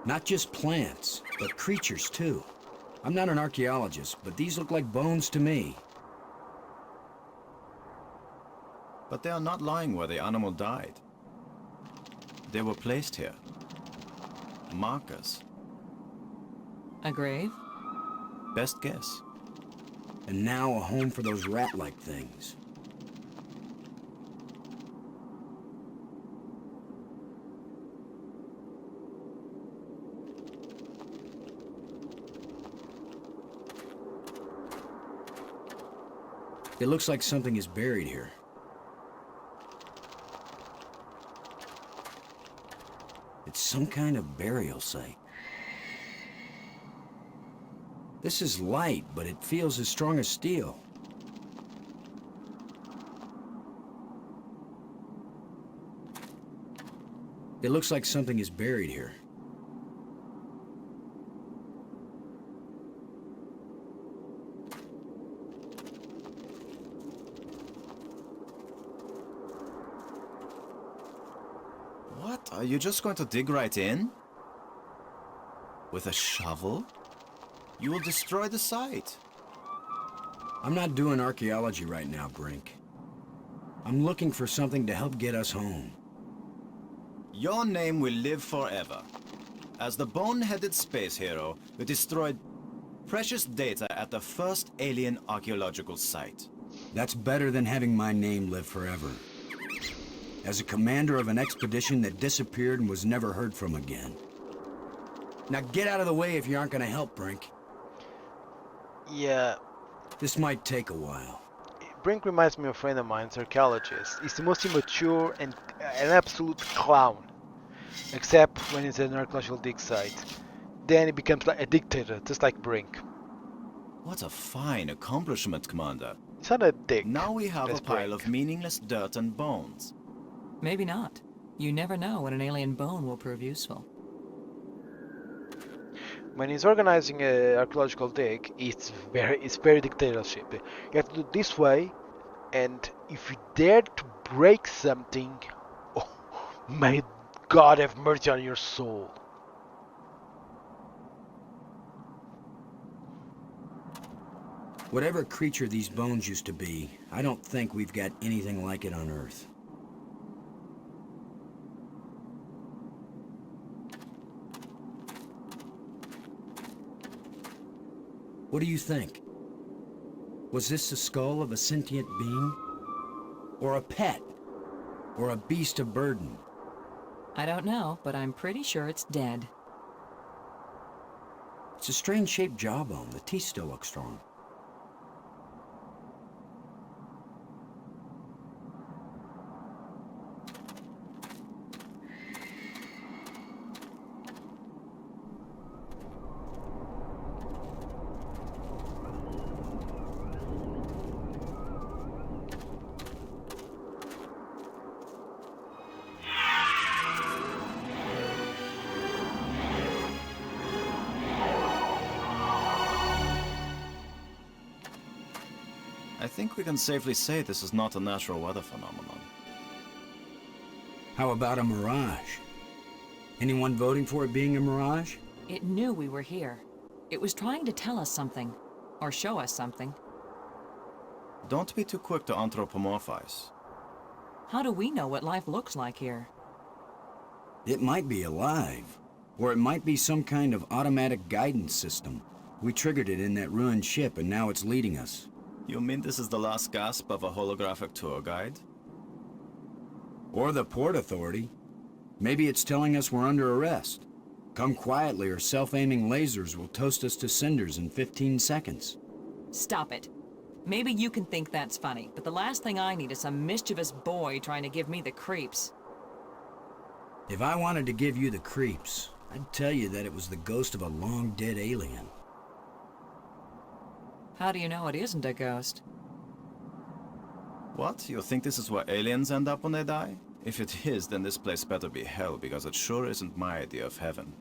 Speaker 6: Not just plants, but creatures too. I'm not an archaeologist, but these look like bones to me.
Speaker 2: But they are not lying where the animal died. They were placed here. Markers.
Speaker 9: A grave?
Speaker 2: Best guess.
Speaker 6: And now a home for those rat-like things. It looks like something is buried here. It's some kind of burial site. This is light, but it feels as strong as steel. It looks like something is buried here.
Speaker 2: What? Are you just going to dig right in? With a shovel? You will destroy the site.
Speaker 6: I'm not doing archaeology right now, Brink. I'm looking for something to help get us home.
Speaker 2: Your name will live forever. As the bone-headed space hero who destroyed precious data at the first alien archaeological site.
Speaker 6: That's better than having my name live forever. As a commander of an expedition that disappeared and was never heard from again. Now get out of the way if you aren't gonna help, Brink.
Speaker 1: Yeah,
Speaker 6: This might take a while.
Speaker 1: Brink reminds me of a friend of mine, an archaeologist. He's the most immature and an absolute clown. Except when he's at an archaeological dig site. Then he becomes like a dictator, just like Brink.
Speaker 2: What a fine accomplishment, Commander.
Speaker 1: He's not a dick.
Speaker 2: Now we have a
Speaker 1: That's
Speaker 2: pile
Speaker 1: Brink.
Speaker 2: of meaningless dirt and bones.
Speaker 9: Maybe not. You never know when an alien bone will prove useful.
Speaker 1: When he's organizing an archaeological dig, it's very dictatorship. You have to do it this way, and if you dare to break something, oh, may God have mercy on your soul.
Speaker 6: Whatever creature these bones used to be, I don't think we've got anything like it on Earth. What do you think? Was this the skull of a sentient being? Or a pet? Or a beast of burden?
Speaker 9: I don't know, but I'm pretty sure it's dead.
Speaker 6: It's a strange-shaped jawbone. The teeth still look strong.
Speaker 2: I think we can safely say this is not a natural weather phenomenon.
Speaker 6: How about a mirage? Anyone voting for it being a mirage?
Speaker 9: It knew we were here. It was trying to tell us something. Or show us something.
Speaker 2: Don't be too quick to anthropomorphize.
Speaker 9: How do we know what life looks like here?
Speaker 6: It might be alive. Or it might be some kind of automatic guidance system. We triggered it in that ruined ship and now it's leading us.
Speaker 2: You mean this is the last gasp of a holographic tour guide?
Speaker 6: Or the Port Authority. Maybe it's telling us we're under arrest. Come quietly or self-aiming lasers will toast us to cinders in 15 seconds.
Speaker 9: Stop it. Maybe you can think that's funny, but the last thing I need is some mischievous boy trying to give me the creeps.
Speaker 6: If I wanted to give you the creeps, I'd tell you that it was the ghost of a long-dead alien.
Speaker 9: How do you know it isn't a ghost?
Speaker 2: What? You think this is where aliens end up when they die? If it is, then this place better be hell, because it sure isn't my idea of heaven.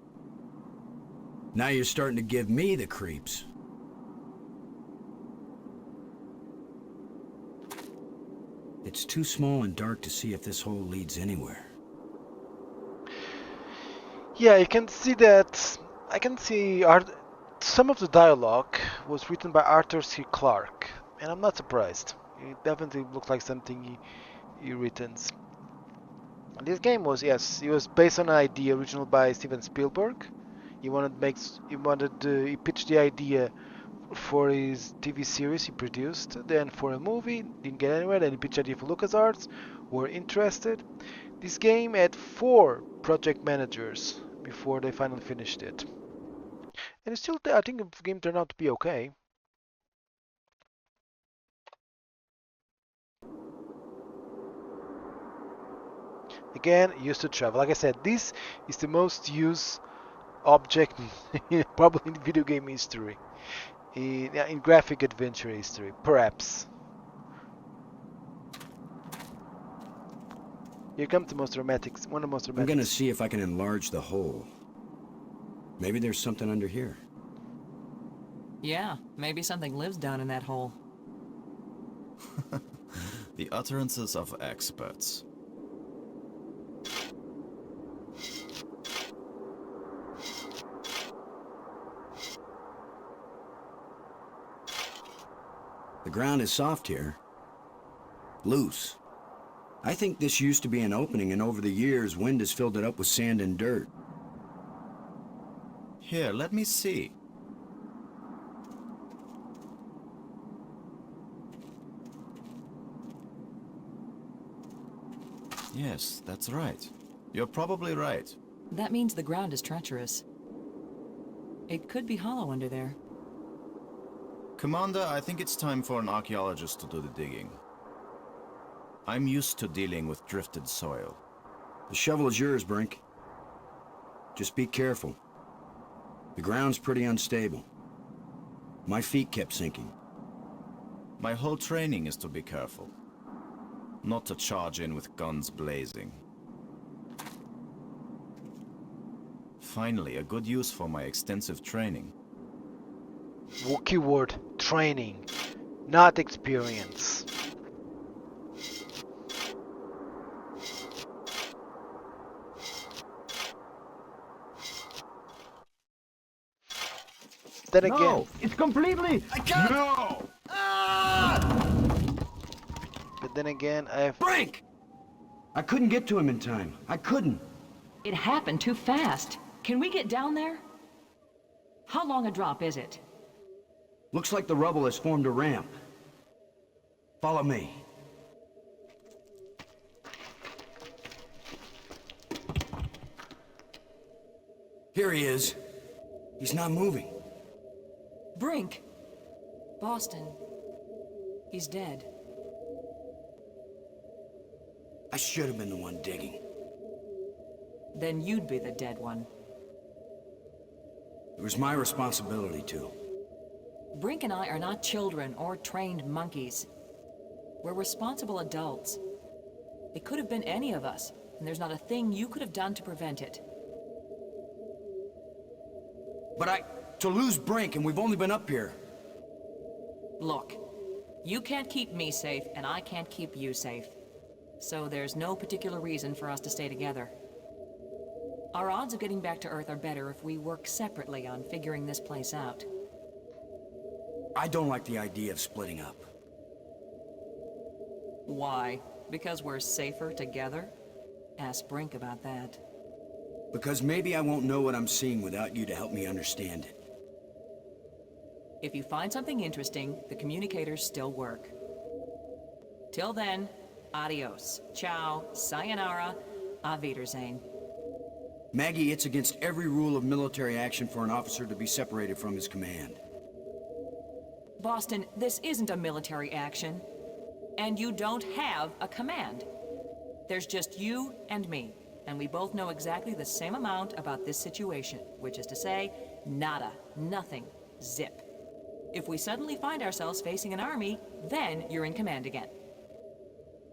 Speaker 6: Now you're starting to give me the creeps. It's too small and dark to see if this hole leads anywhere.
Speaker 1: Yeah, you can see that. I can see some of the dialogue was written by Arthur C. Clarke, and I'm not surprised. It definitely looks like something he written. This game was, yes, it was based on an idea original by Steven Spielberg. He pitched the idea for his TV series he produced, then for a movie, didn't get anywhere, then he pitched the idea for LucasArts, were interested. This game had 4 project managers before they finally finished it. And it's still, I think the game turned out to be okay. Again, used to travel. Like I said, this is the most used object probably in video game history. In graphic adventure history, perhaps. Here comes the most dramatic, one of the most dramatic.
Speaker 6: I'm gonna see if I can enlarge the hole. Maybe there's something under here.
Speaker 9: Yeah, maybe something lives down in that hole.
Speaker 2: The utterances of experts.
Speaker 6: The ground is soft here. Loose. I think this used to be an opening, and over the years, wind has filled it up with sand and dirt.
Speaker 2: Here, let me see. Yes, that's right. You're probably right.
Speaker 9: That means the ground is treacherous. It could be hollow under there.
Speaker 2: Commander, I think it's time for an archaeologist to do the digging. I'm used to dealing with drifted soil.
Speaker 6: The shovel is yours, Brink. Just be careful. The ground's pretty unstable. My feet kept sinking.
Speaker 2: My whole training is to be careful. Not to charge in with guns blazing. Finally, a good use for my extensive training.
Speaker 1: Keyword, training, not experience. Then again,
Speaker 6: No, it's completely... I can't...
Speaker 7: No!
Speaker 1: but then again, I have.
Speaker 6: Brink! I couldn't get to him in time. I couldn't.
Speaker 9: It happened too fast. Can we get down there? How long a drop is it?
Speaker 6: Looks like the rubble has formed a ramp. Follow me. Here he is. He's not moving.
Speaker 9: Brink! Boston. He's dead.
Speaker 6: I should have been the one digging.
Speaker 9: Then you'd be the dead one.
Speaker 6: It was my responsibility to.
Speaker 9: Brink and I are not children or trained monkeys. We're responsible adults. It could have been any of us, and there's not a thing you could have done to prevent it.
Speaker 6: But to lose Brink, and we've only been up here.
Speaker 9: Look, you can't keep me safe, and I can't keep you safe. So there's no particular reason for us to stay together. Our odds of getting back to Earth are better if we work separately on figuring this place out.
Speaker 6: I don't like the idea of splitting up.
Speaker 9: Why? Because we're safer together? Ask Brink about that.
Speaker 6: Because maybe I won't know what I'm seeing without you to help me understand it.
Speaker 9: If you find something interesting, the communicators still work. Till then, adios, ciao, sayonara, auf Wiedersehen.
Speaker 6: Maggie, it's against every rule of military action for an officer to be separated from his command.
Speaker 9: Boston, this isn't a military action. And you don't have a command. There's just you and me. And we both know exactly the same amount about this situation. Which is to say, nada, nothing, zip. If we suddenly find ourselves facing an army, then you're in command again.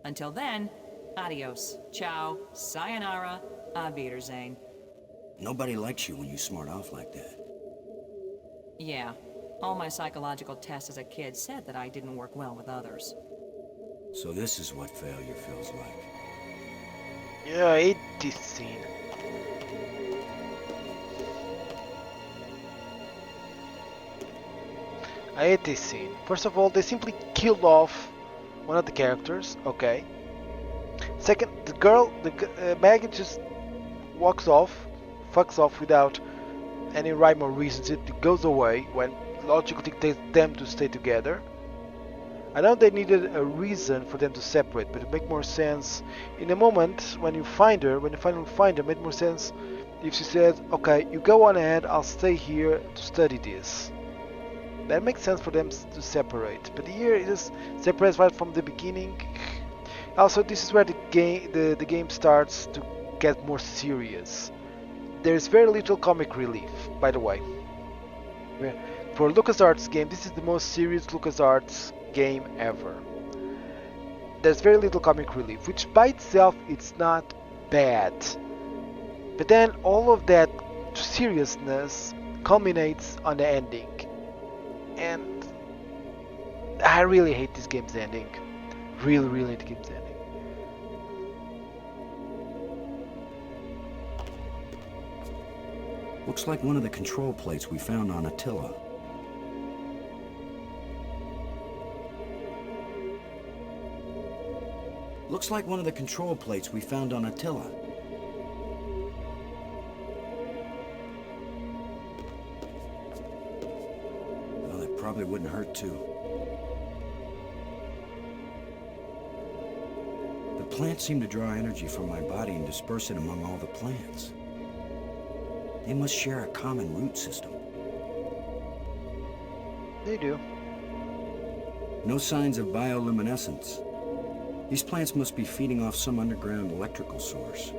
Speaker 9: Until then, adios, ciao, sayonara, auf Wiedersehen.
Speaker 6: Nobody likes you when you smart off like that.
Speaker 9: Yeah, all my psychological tests as a kid said that I didn't work well with others.
Speaker 6: So this is what failure feels like.
Speaker 1: Yeah, I hate this scene. I hate this scene. First of all, they simply killed off one of the characters. Okay. Second, the girl, Maggie just walks off, fucks off without any rhyme or reason. It goes away when logically it takes them to stay together. I know they needed a reason for them to separate, but it makes more sense in a moment when you find her, when you finally find her. It made more sense if she said, "Okay, you go on ahead. I'll stay here to study this." That makes sense for them to separate. But here it just separates right from the beginning. Also, this is where the game starts to get more serious. There's very little comic relief, by the way. For LucasArts game, this is the most serious LucasArts game ever. There's very little comic relief, which by itself it's not bad. But then all of that seriousness culminates on the ending. And I really hate this game's ending. Really hate the game's ending.
Speaker 6: Looks like one of the control plates we found on Attila. Looks like one of the control plates we found on Attila. Well, it probably wouldn't hurt to. The plants seem to draw energy from my body and disperse it among all the plants. They must share a common root system.
Speaker 1: They do.
Speaker 6: No signs of bioluminescence. These plants must be feeding off some underground electrical source.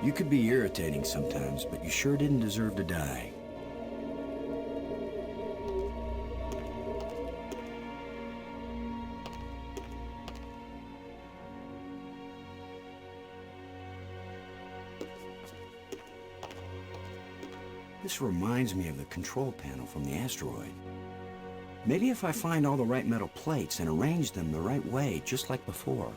Speaker 6: You could be irritating sometimes, but you sure didn't deserve to die. This reminds me of the control panel from the asteroid. Maybe if I find all the right metal plates and arrange them the right way, just like before.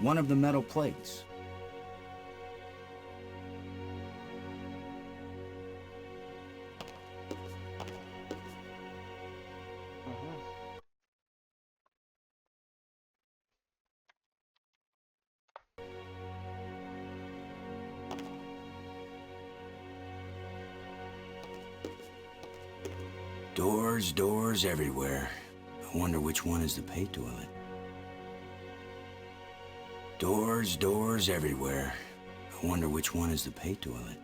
Speaker 6: One of the metal plates. Doors everywhere. I wonder which one is the pay toilet. Doors everywhere. I wonder which one is the pay toilet.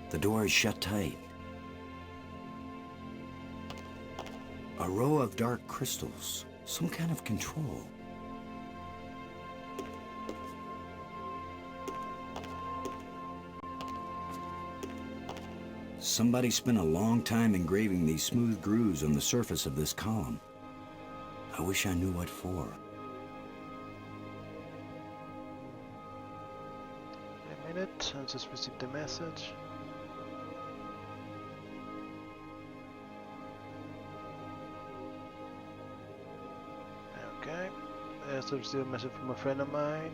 Speaker 6: The door is shut tight. A row of dark crystals. Some kind of control. Somebody spent a long time engraving these smooth grooves on the surface of this column. I wish I knew what for.
Speaker 1: Wait a minute, I just received the message. Okay, I also received a message from a friend of mine.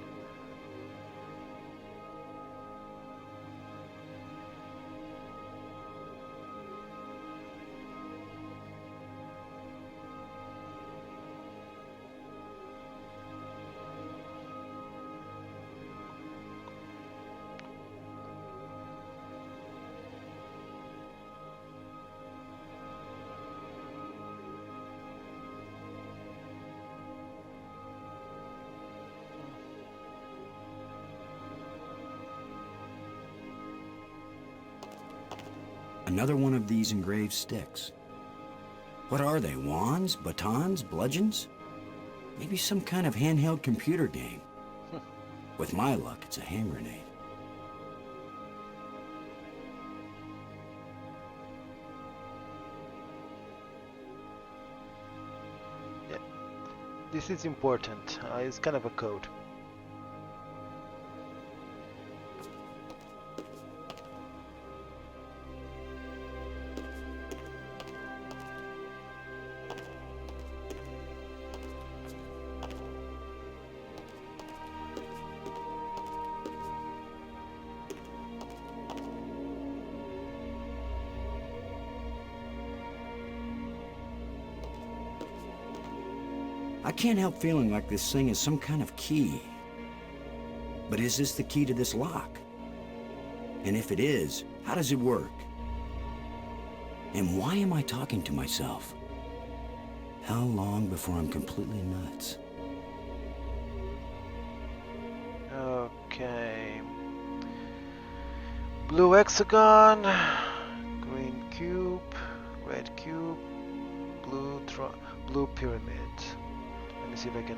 Speaker 6: Another one of these engraved sticks. What are they? Wands? Batons? Bludgeons? Maybe some kind of handheld computer game. With my luck, it's a hand grenade.
Speaker 1: Yeah, this is important. It's kind of a code.
Speaker 6: I can't help feeling like this thing is some kind of key. But is this the key to this lock? And if it is, how does it work? And why am I talking to myself? How long before I'm completely nuts?
Speaker 1: Okay. Blue hexagon, green cube, red cube, blue pyramid. Let me see if I can.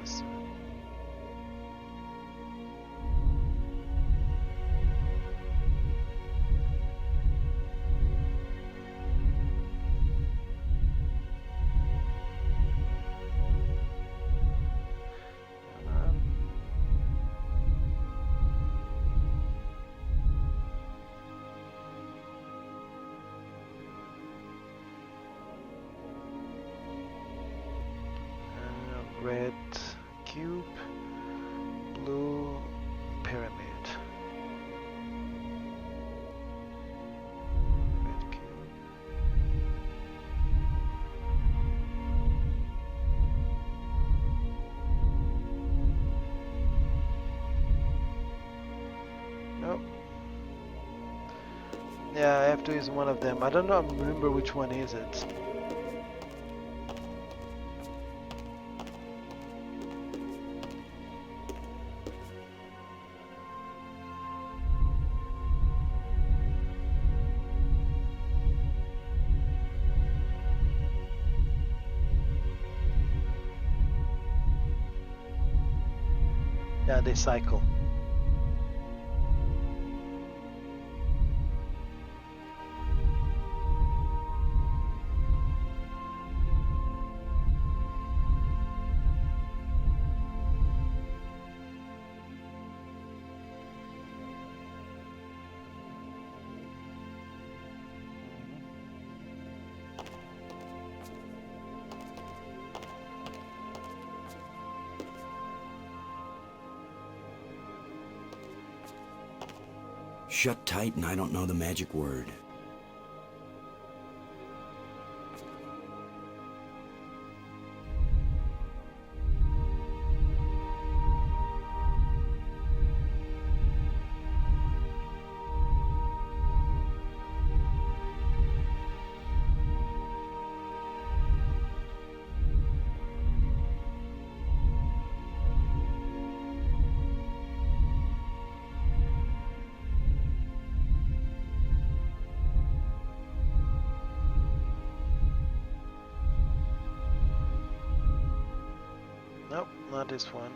Speaker 1: Red cube, blue pyramid. Red cube. Nope. Yeah, I have to use one of them. I don't know. I remember which one is it. Yeah, they cycle.
Speaker 6: Shut tight and I don't know the magic word.
Speaker 1: Nope, not this one.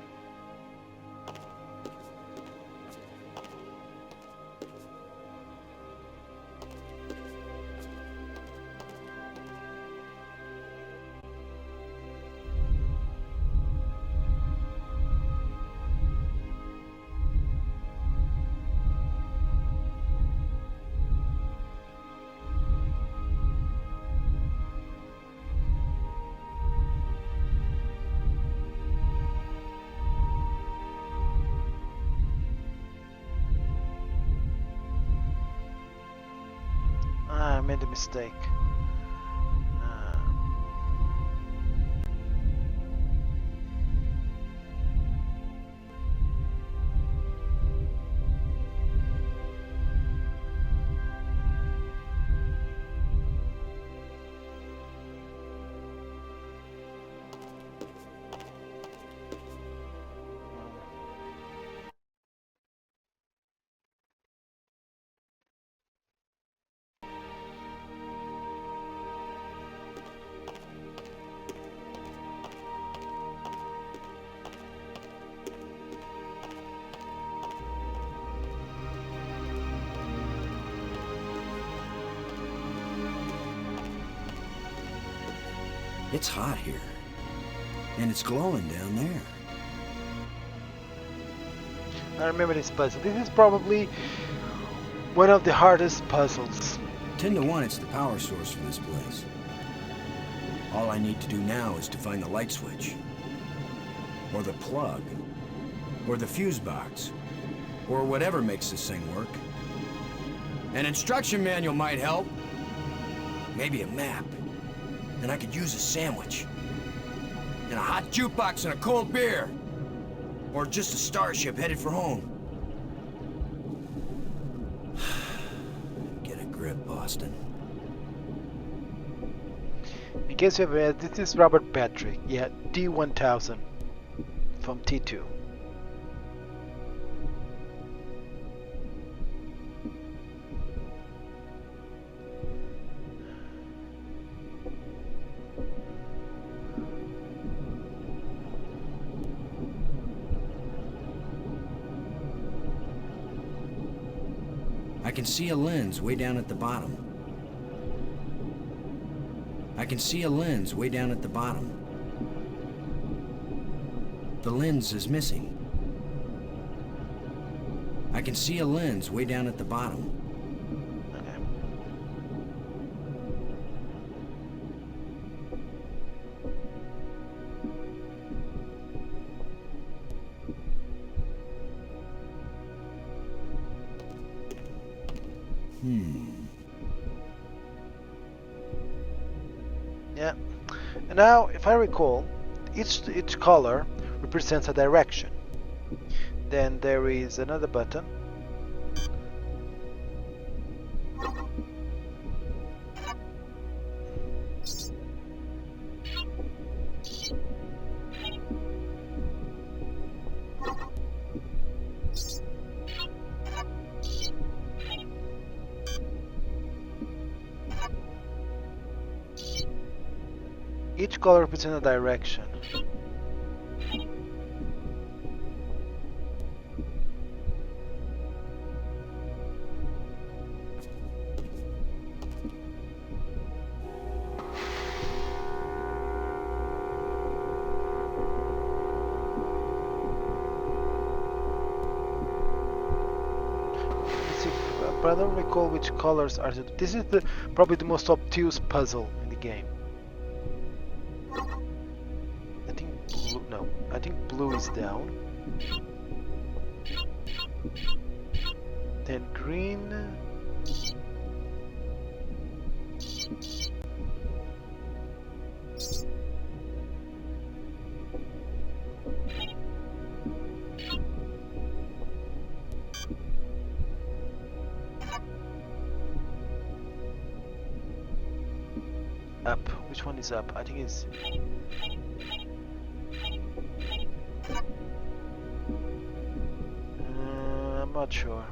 Speaker 1: I made a mistake.
Speaker 6: It's hot here. And it's glowing down there.
Speaker 1: I remember this puzzle. This is probably one of the hardest puzzles.
Speaker 6: 10 to 1, it's the power source for this place. All I need to do now is to find the light switch. Or the plug. Or the fuse box. Or whatever makes this thing work. An instruction manual might help. Maybe a map. And I could use a sandwich. And a hot jukebox and a cold beer. Or just a starship headed for home. Get a grip, Boston.
Speaker 1: In case you have this is Robert Patrick. Yeah, D1000 from T2.
Speaker 6: I can see a lens way down at the bottom. I can see a lens way down at the bottom. The lens is missing. I can see a lens way down at the bottom.
Speaker 1: Yeah. And now, if I recall, each color represents a direction. Then there is another button. Each color represents a direction. But I don't recall which colors are. This is probably the most obtuse puzzle in the game. I think blue is down. Then green. Up. Which one is up? I think it's... I'm not sure.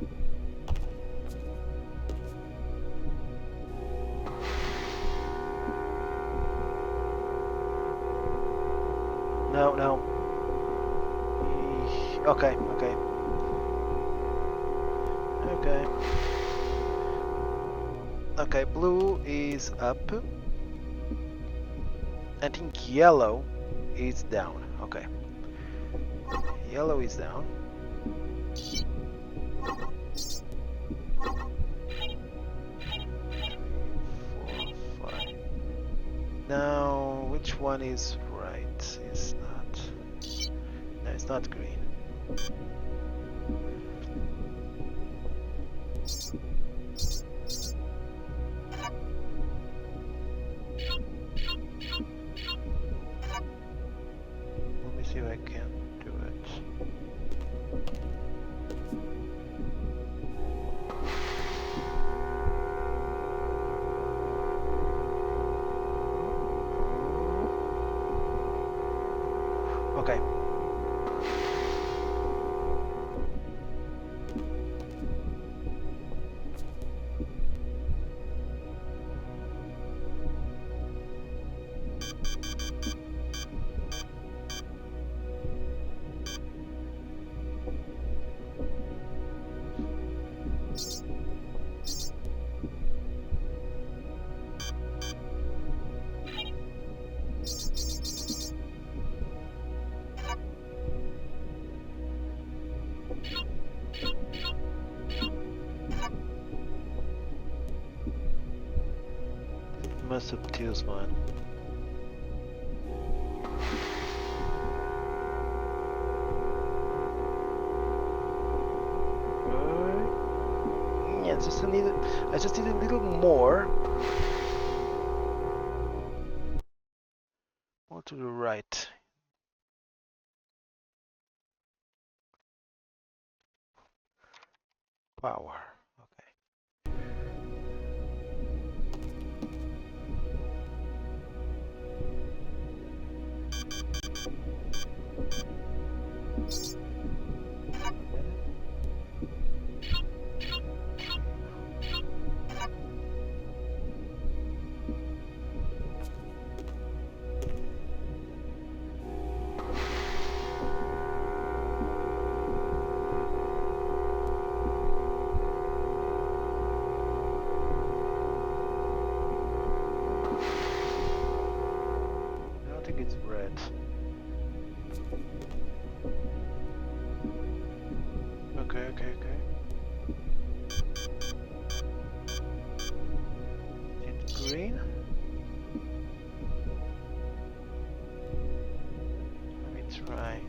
Speaker 1: No. Okay. Okay, blue is up. I think yellow is down. Okay. Yellow is down. Now, which one is right? It's not. No, it's not green. Let me see if I can do it. Okay. most obtuse one. Yeah, I just need a little more. More to the right. Power. Okay. I don't think it's red. Okay. It's green. Let me try.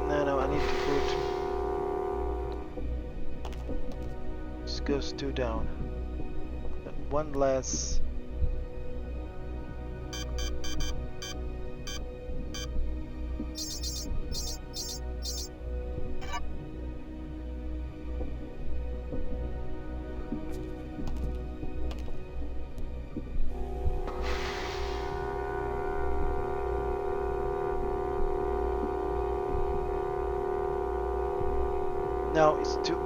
Speaker 1: No, I need to put... This goes 2 down. One less... No, it's too...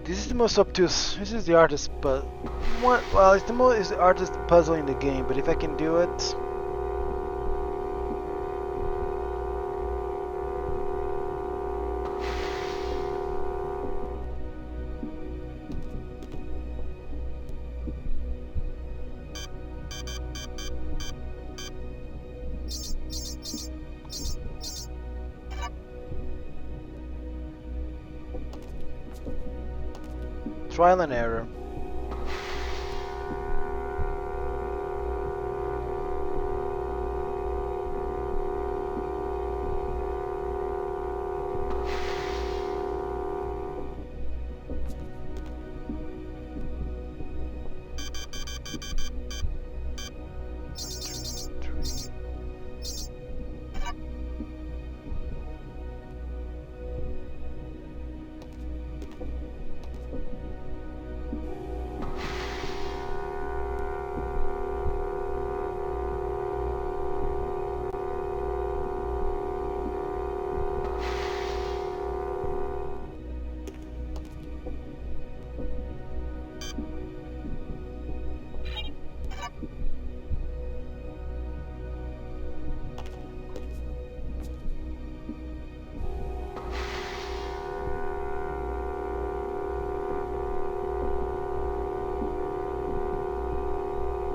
Speaker 1: This is the most obtuse. This is the hardest, but well, it's the hardest puzzle in the game. But if I can do it, trial and error.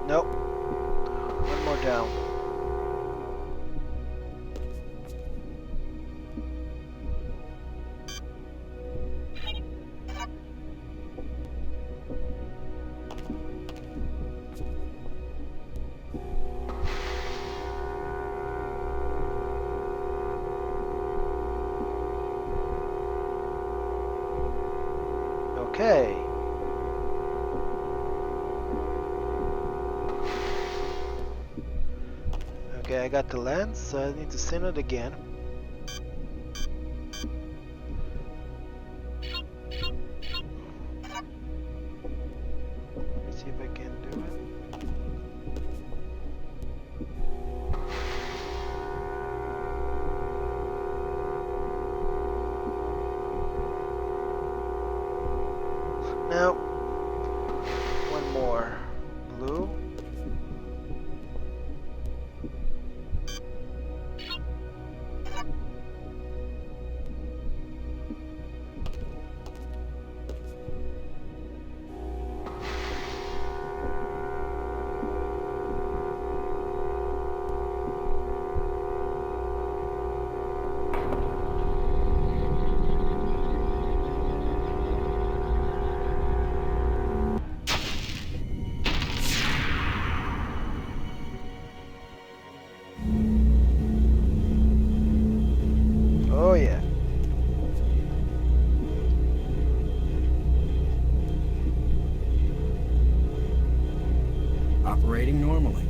Speaker 1: Nope. One more down. Okay. Okay, I got the lens, so I need to center it again. Let me see if I can do it. Now, one more. Blue.
Speaker 6: operating normally.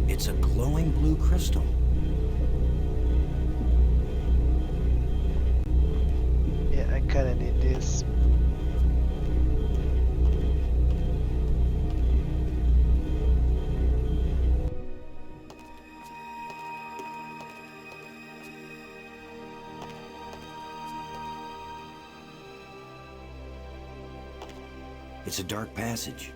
Speaker 6: It's a glowing blue crystal.
Speaker 1: Yeah, I kinda need this.
Speaker 6: It's a dark passage.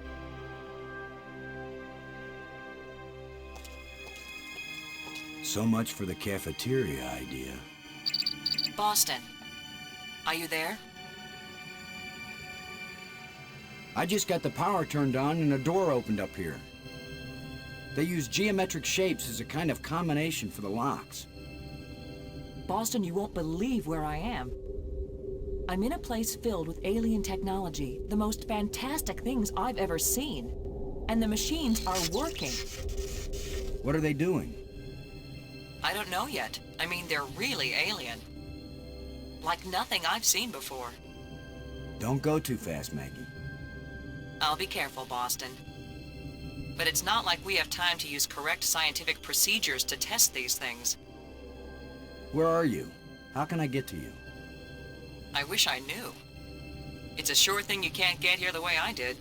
Speaker 6: So much for the cafeteria idea.
Speaker 9: Boston, are you there?
Speaker 6: I just got the power turned on and a door opened up here. They use geometric shapes as a kind of combination for the locks.
Speaker 9: Boston, you won't believe where I am. I'm in a place filled with alien technology, the most fantastic things I've ever seen. And the machines are working.
Speaker 6: What are they doing?
Speaker 9: I don't know yet. I mean, they're really alien. Like nothing I've seen before.
Speaker 6: Don't go too fast, Maggie.
Speaker 9: I'll be careful, Boston. But it's not like we have time to use correct scientific procedures to test these things.
Speaker 6: Where are you? How can I get to you?
Speaker 9: I wish I knew. It's a sure thing you can't get here the way I did.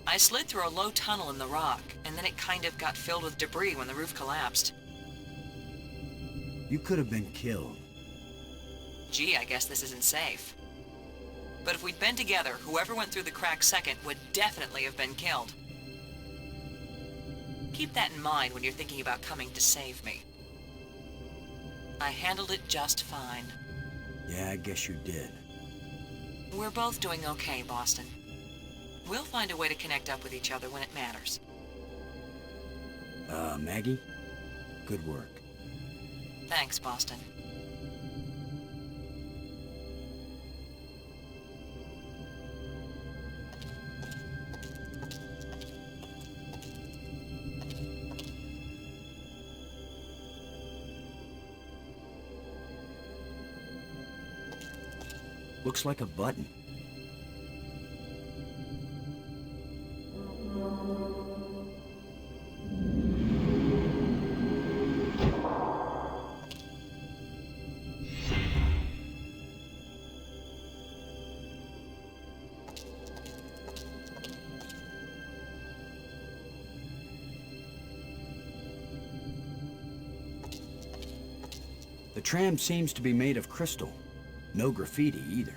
Speaker 9: I slid through a low tunnel in the rock, and then it kind of got filled with debris when the roof collapsed.
Speaker 6: You could have been killed.
Speaker 9: Gee, I guess this isn't safe. But if we'd been together, whoever went through the crack second would definitely have been killed. Keep that in mind when you're thinking about coming to save me. I handled it just fine.
Speaker 6: Yeah, I guess you did.
Speaker 9: We're both doing okay, Boston. We'll find a way to connect up with each other when it matters.
Speaker 6: Maggie? Good work.
Speaker 9: Thanks, Boston.
Speaker 6: Looks like a button. The tram seems to be made of crystal. No graffiti either.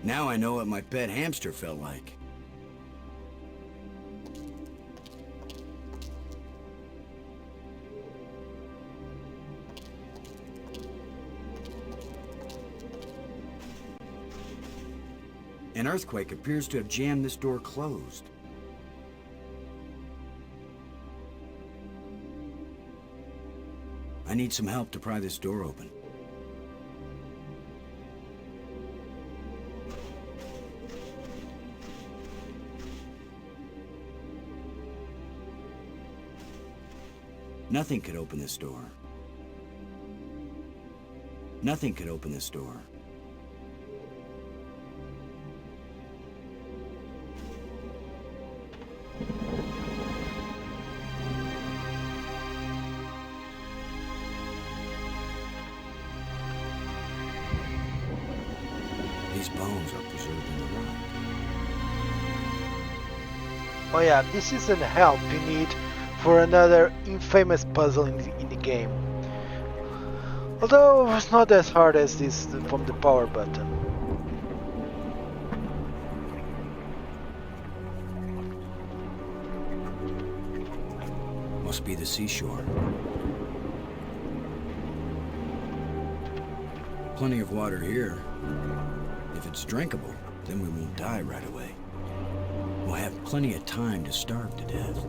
Speaker 6: Now I know what my pet hamster felt like. An earthquake appears to have jammed this door closed. I need some help to pry this door open. Nothing could open this door. Nothing could open this door. These bones are preserved in the rock.
Speaker 1: Oh yeah, this is an help you need for another infamous puzzle in the game. Although it's not as hard as this from the power button.
Speaker 6: Must be the seashore. Plenty of water here. If it's drinkable, then we won't die right away. We'll have plenty of time to starve to death.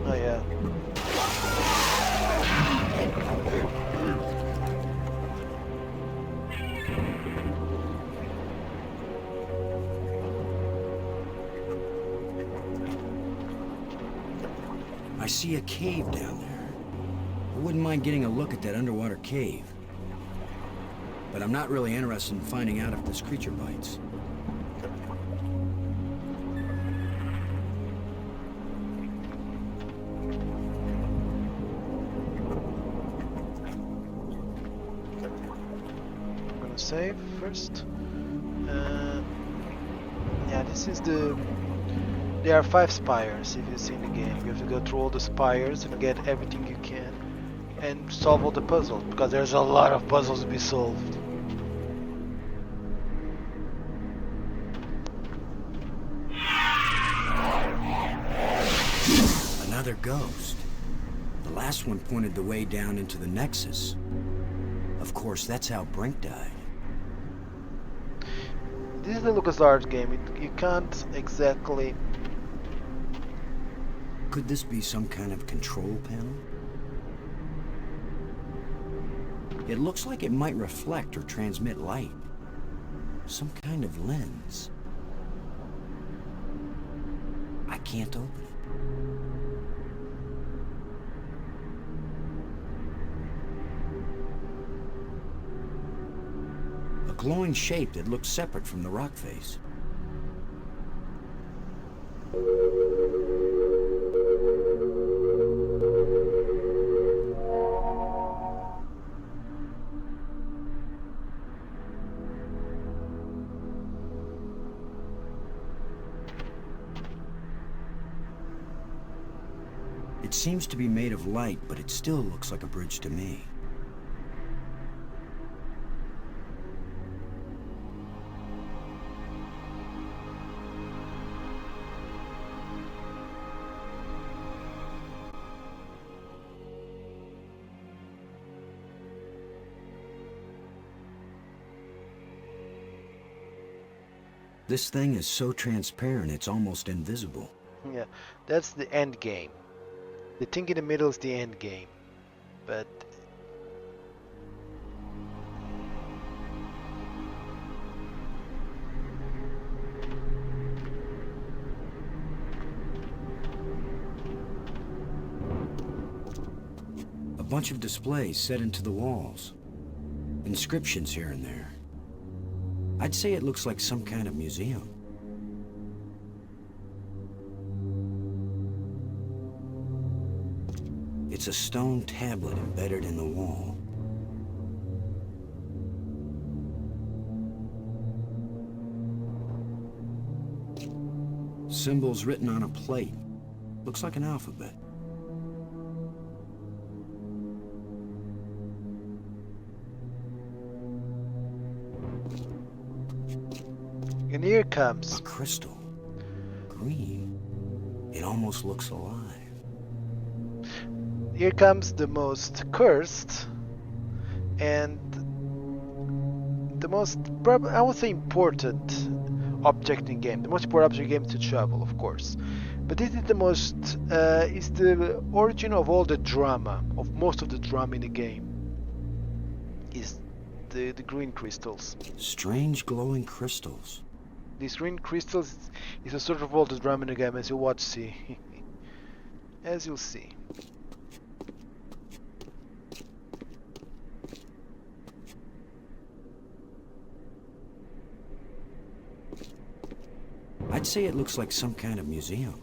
Speaker 1: Oh yeah.
Speaker 6: I see a cave down there. I wouldn't mind getting a look at that underwater cave. But I'm not really interested in finding out if this creature bites.
Speaker 1: I'm gonna save first. Yeah, this is the... There are 5 spires if you see in the game. You have to go through all the spires and get everything you can and solve all the puzzles, because there's a lot of puzzles to be solved.
Speaker 6: Another ghost. The last one pointed the way down into the Nexus. Of course, that's how Brink died.
Speaker 1: This is the LucasArts game. You can't exactly...
Speaker 6: Could this be some kind of control panel? It looks like it might reflect or transmit light. Some kind of lens. I can't open it. A glowing shape that looks separate from the rock face. It seems to be made of light, but it still looks like a bridge to me. This thing is so transparent, it's almost invisible.
Speaker 1: Yeah, that's the end game. The thing in the middle is the end game. But...
Speaker 6: A bunch of displays set into the walls. Inscriptions here and there. I'd say it looks like some kind of museum. It's a stone tablet embedded in the wall. Symbols written on a plate. Looks like an alphabet.
Speaker 1: And here it comes.
Speaker 6: A crystal. Green. It almost looks alive.
Speaker 1: Here comes the most cursed and the most, I would say, important object in the game. The most important object in the game is the shovel, of course. But this is the most, is the origin of all the drama, of most of the drama in the game. Is the green crystals.
Speaker 6: Strange glowing crystals.
Speaker 1: These green crystals is a sort of all the drama in the game, as you'll watch see. As you'll see.
Speaker 6: I'd say it looks like some kind of museum.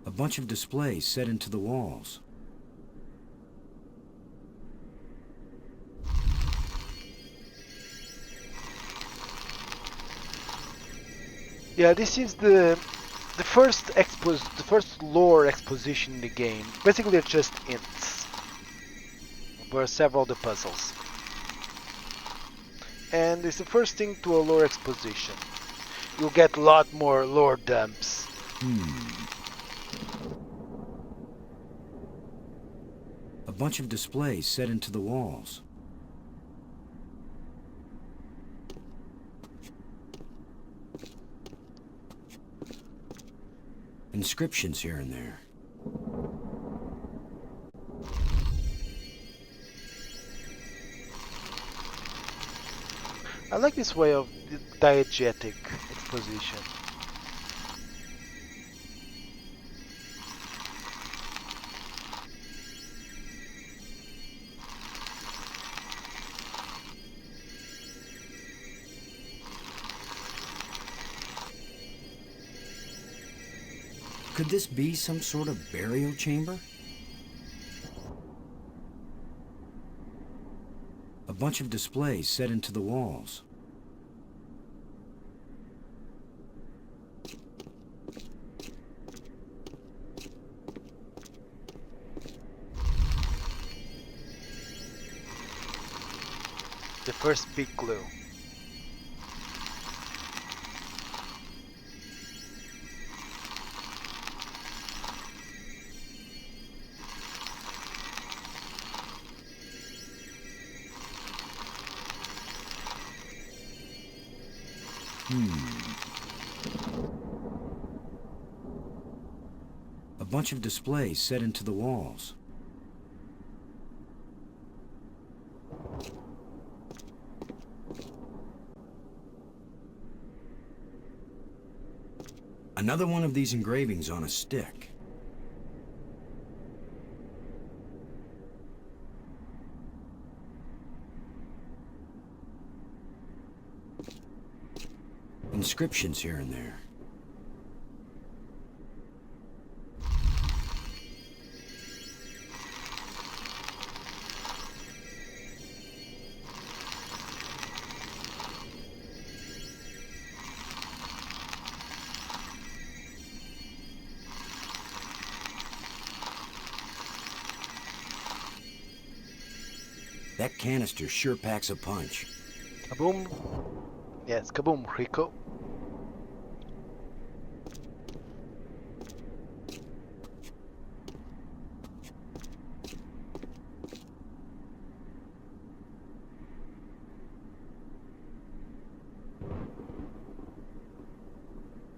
Speaker 6: A bunch of displays set into the walls.
Speaker 1: Yeah, this is the first lore exposition in the game. Basically, it's just ints, where several of the puzzles, and it's the first thing to a lore exposition. You'll get a lot more lore dumps.
Speaker 6: A bunch of displays set into the walls. Inscriptions here and there.
Speaker 1: I like this way of diegetic exposition.
Speaker 6: Could this be some sort of burial chamber? A bunch of displays set into the walls.
Speaker 1: The first big clue.
Speaker 6: A bunch of displays set into the walls. Another one of these engravings on a stick. Inscriptions here and there. That canister sure packs a punch.
Speaker 1: Kaboom. Yes, kaboom, Rico.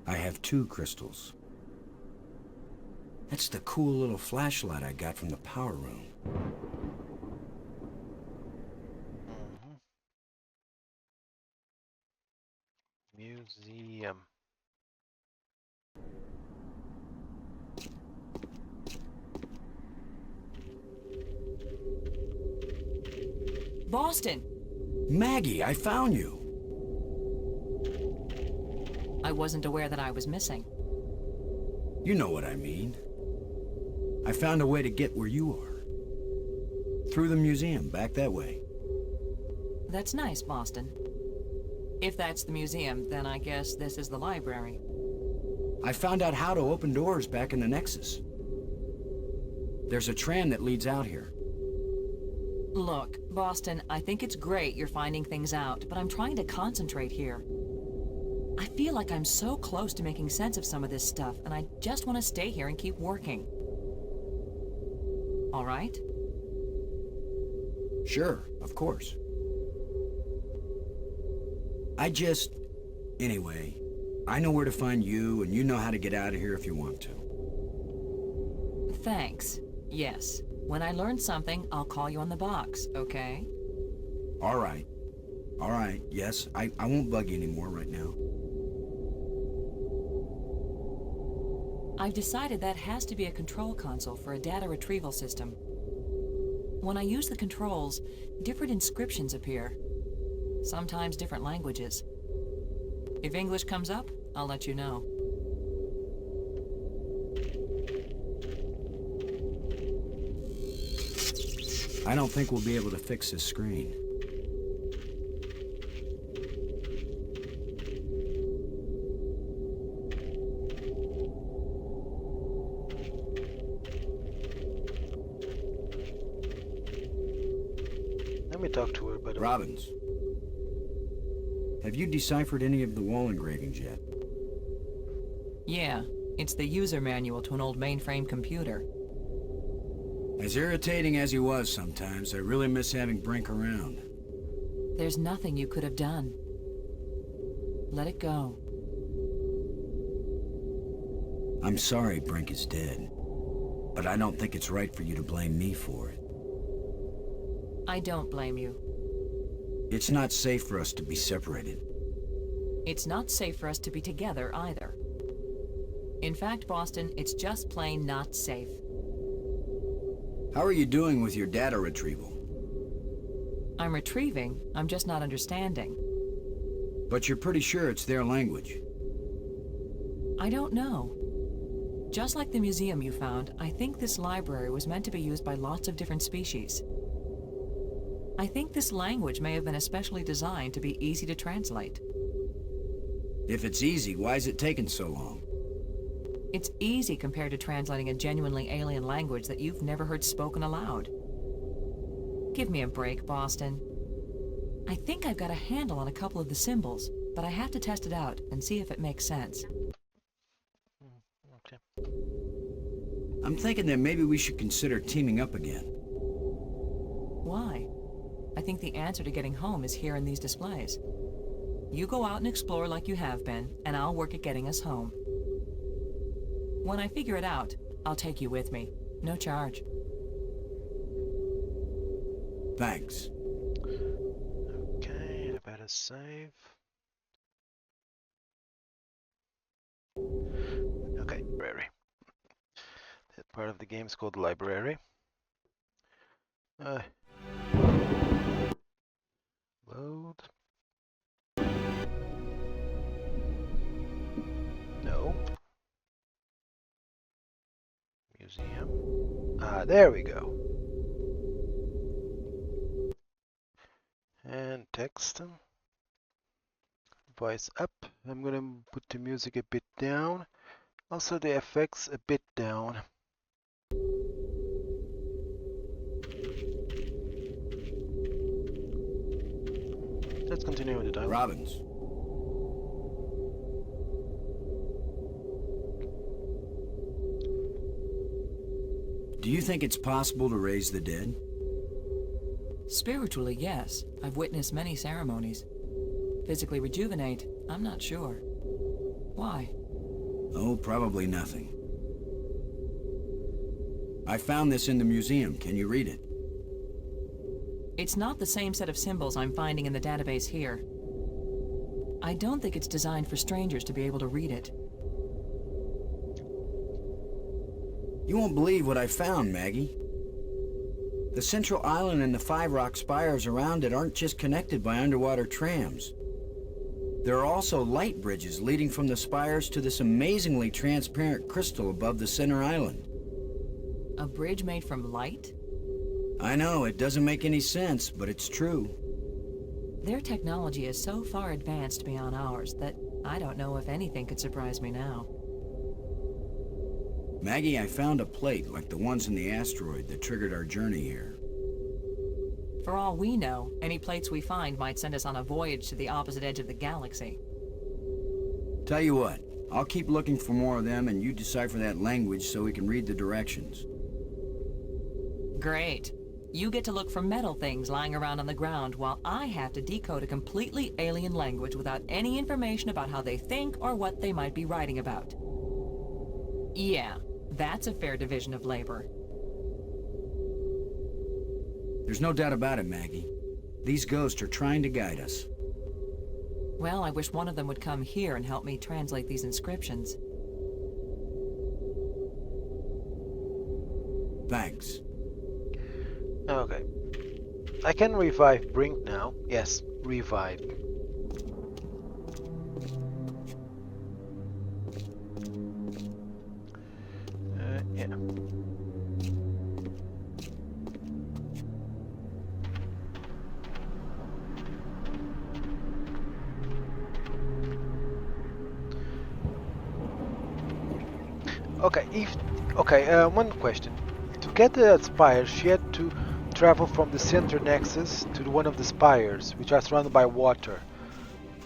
Speaker 6: I have 2 crystals. That's the cool little flashlight I got from the power room.
Speaker 1: Museum.
Speaker 9: Boston!
Speaker 6: Maggie, I found you!
Speaker 9: I wasn't aware that I was missing.
Speaker 6: You know what I mean. I found a way to get where you are. Through the museum, back that way.
Speaker 9: That's nice, Boston. If that's the museum, then I guess this is the library.
Speaker 6: I found out how to open doors back in the Nexus. There's a tram that leads out here.
Speaker 9: Look, Boston, I think it's great you're finding things out, but I'm trying to concentrate here. I feel like I'm so close to making sense of some of this stuff, and I just want to stay here and keep working. All right?
Speaker 6: Sure, of course. Anyway, I know where to find you, and you know how to get out of here if you want to.
Speaker 9: Thanks. Yes. When I learn something, I'll call you on the box, okay?
Speaker 6: All right. All right, yes, I won't bug you anymore right now.
Speaker 9: I've decided that has to be a control console for a data retrieval system. When I use the controls, different inscriptions appear. Sometimes different languages. If English comes up, I'll let you know.
Speaker 6: I don't think we'll be able to fix this screen.
Speaker 1: Let me talk to her, but
Speaker 6: Robbins, have you deciphered any of the wall engravings yet?
Speaker 9: Yeah, it's the user manual to an old mainframe computer.
Speaker 6: As irritating as he was sometimes, I really miss having Brink around.
Speaker 9: There's nothing you could have done. Let it go.
Speaker 6: I'm sorry Brink is dead, but I don't think it's right for you to blame me for it.
Speaker 9: I don't blame you.
Speaker 6: It's not safe for us to be separated.
Speaker 9: It's not safe for us to be together either. In fact, Boston, it's just plain not safe.
Speaker 6: How are you doing with your data retrieval?
Speaker 9: I'm retrieving, I'm just not understanding.
Speaker 6: But you're pretty sure it's their language.
Speaker 9: I don't know. Just like the museum you found, I think this library was meant to be used by lots of different species. I think this language may have been especially designed to be easy to translate.
Speaker 6: If it's easy, why is it taking so long?
Speaker 9: It's easy compared to translating a genuinely alien language that you've never heard spoken aloud. Give me a break, Boston. I think I've got a handle on a couple of the symbols, but I have to test it out and see if it makes sense.
Speaker 1: okay.
Speaker 6: I'm thinking that maybe we should consider teaming up again.
Speaker 9: Why? I think the answer to getting home is here in these displays. You go out and explore like you have been, and I'll work at getting us home. When I figure it out, I'll take you with me. No charge.
Speaker 6: Thanks.
Speaker 1: Okay, I better save. Okay, library. That part of the game is called library. Load. No. Museum. There we go. And text. Voice up. I'm gonna put the music a bit down. Also the effects a bit down. Let's continue with the dialogue.
Speaker 6: Robbins. Do you think it's possible to raise the dead?
Speaker 9: Spiritually, yes. I've witnessed many ceremonies. Physically rejuvenate, I'm not sure. Why?
Speaker 6: Oh, probably nothing. I found this in the museum. Can you read it?
Speaker 9: It's not the same set of symbols I'm finding in the database here. I don't think it's designed for strangers to be able to read it.
Speaker 6: You won't believe what I found, Maggie. The central island and the 5 rock spires around it aren't just connected by underwater trams. There are also light bridges leading from the spires to this amazingly transparent crystal above the center island.
Speaker 9: A bridge made from light?
Speaker 6: I know, it doesn't make any sense, but it's true.
Speaker 9: Their technology is so far advanced beyond ours that I don't know if anything could surprise me now.
Speaker 6: Maggie, I found a plate like the ones in the asteroid that triggered our journey here.
Speaker 9: For all we know, any plates we find might send us on a voyage to the opposite edge of the galaxy.
Speaker 6: Tell you what, I'll keep looking for more of them and you decipher that language so we can read the directions.
Speaker 9: Great. You get to look for metal things lying around on the ground while I have to decode a completely alien language without any information about how they think or what they might be writing about. Yeah, that's a fair division of labor.
Speaker 6: There's no doubt about it, Maggie. These ghosts are trying to guide us.
Speaker 9: Well, I wish one of them would come here and help me translate these inscriptions.
Speaker 6: Thanks.
Speaker 1: Okay. I can revive Brink now. Yes, revive. Okay, one question. To get the spire, she had to travel from the center nexus to one of the spires, which are surrounded by water.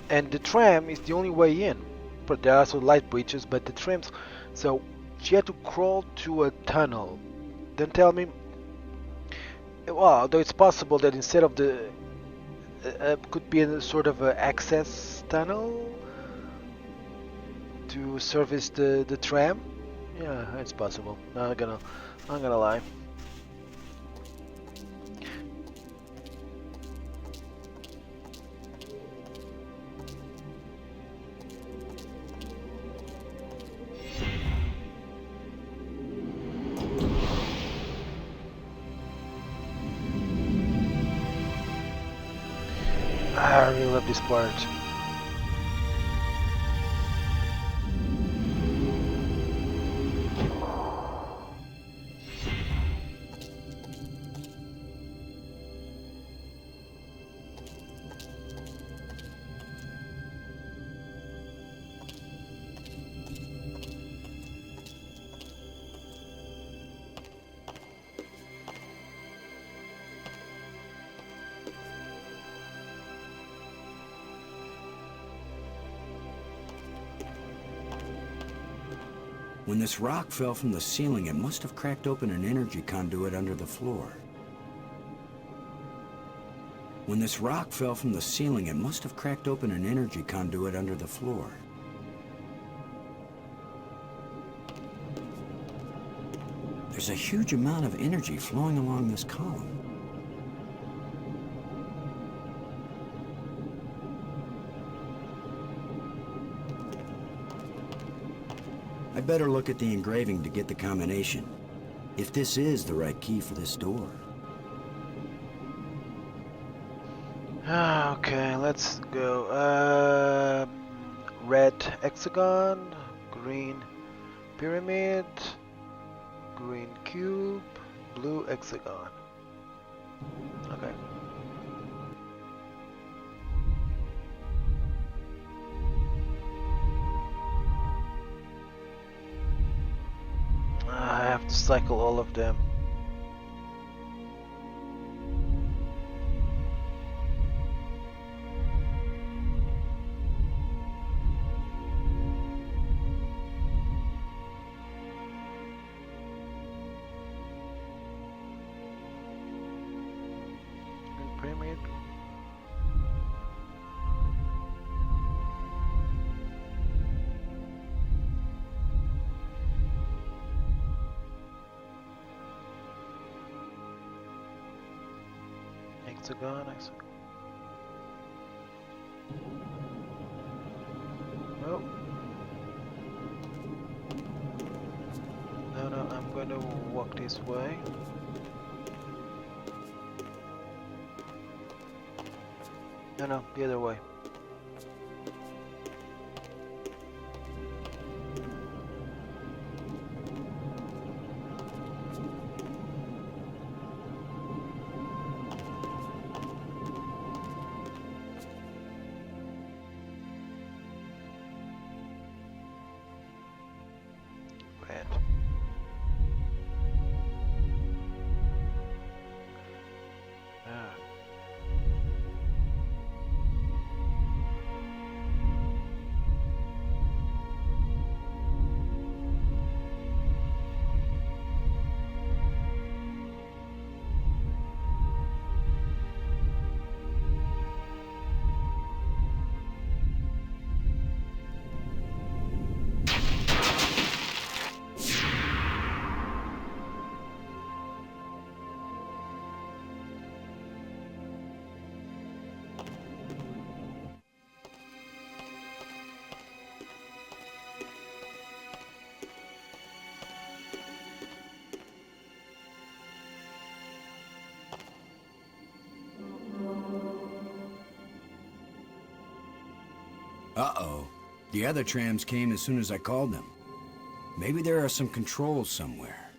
Speaker 1: And the tram is the only way in. But there are also light breaches, but the trams... So, she had to crawl to a tunnel. Then tell me... Well, though it's possible that instead of the... could be a sort of a access tunnel to service the tram. Yeah, it's possible. Not gonna lie. I really love this part.
Speaker 6: When this rock fell from the ceiling, it must have cracked open an energy conduit under the floor. When this rock fell from the ceiling, it must have cracked open an energy conduit under the floor. There's a huge amount of energy flowing along this column. I'd better look at the engraving to get the combination. If this is the right key for this door.
Speaker 1: Okay, let's go. Red hexagon, green pyramid, green cube, blue hexagon. Okay. I have to cycle all of them. Pyramid. Hexagon. Nope. No, I'm going to walk this way. No, the other way. Red. Ah.
Speaker 6: Uh-oh. The other trams came as soon as I called them. Maybe there are some controls somewhere.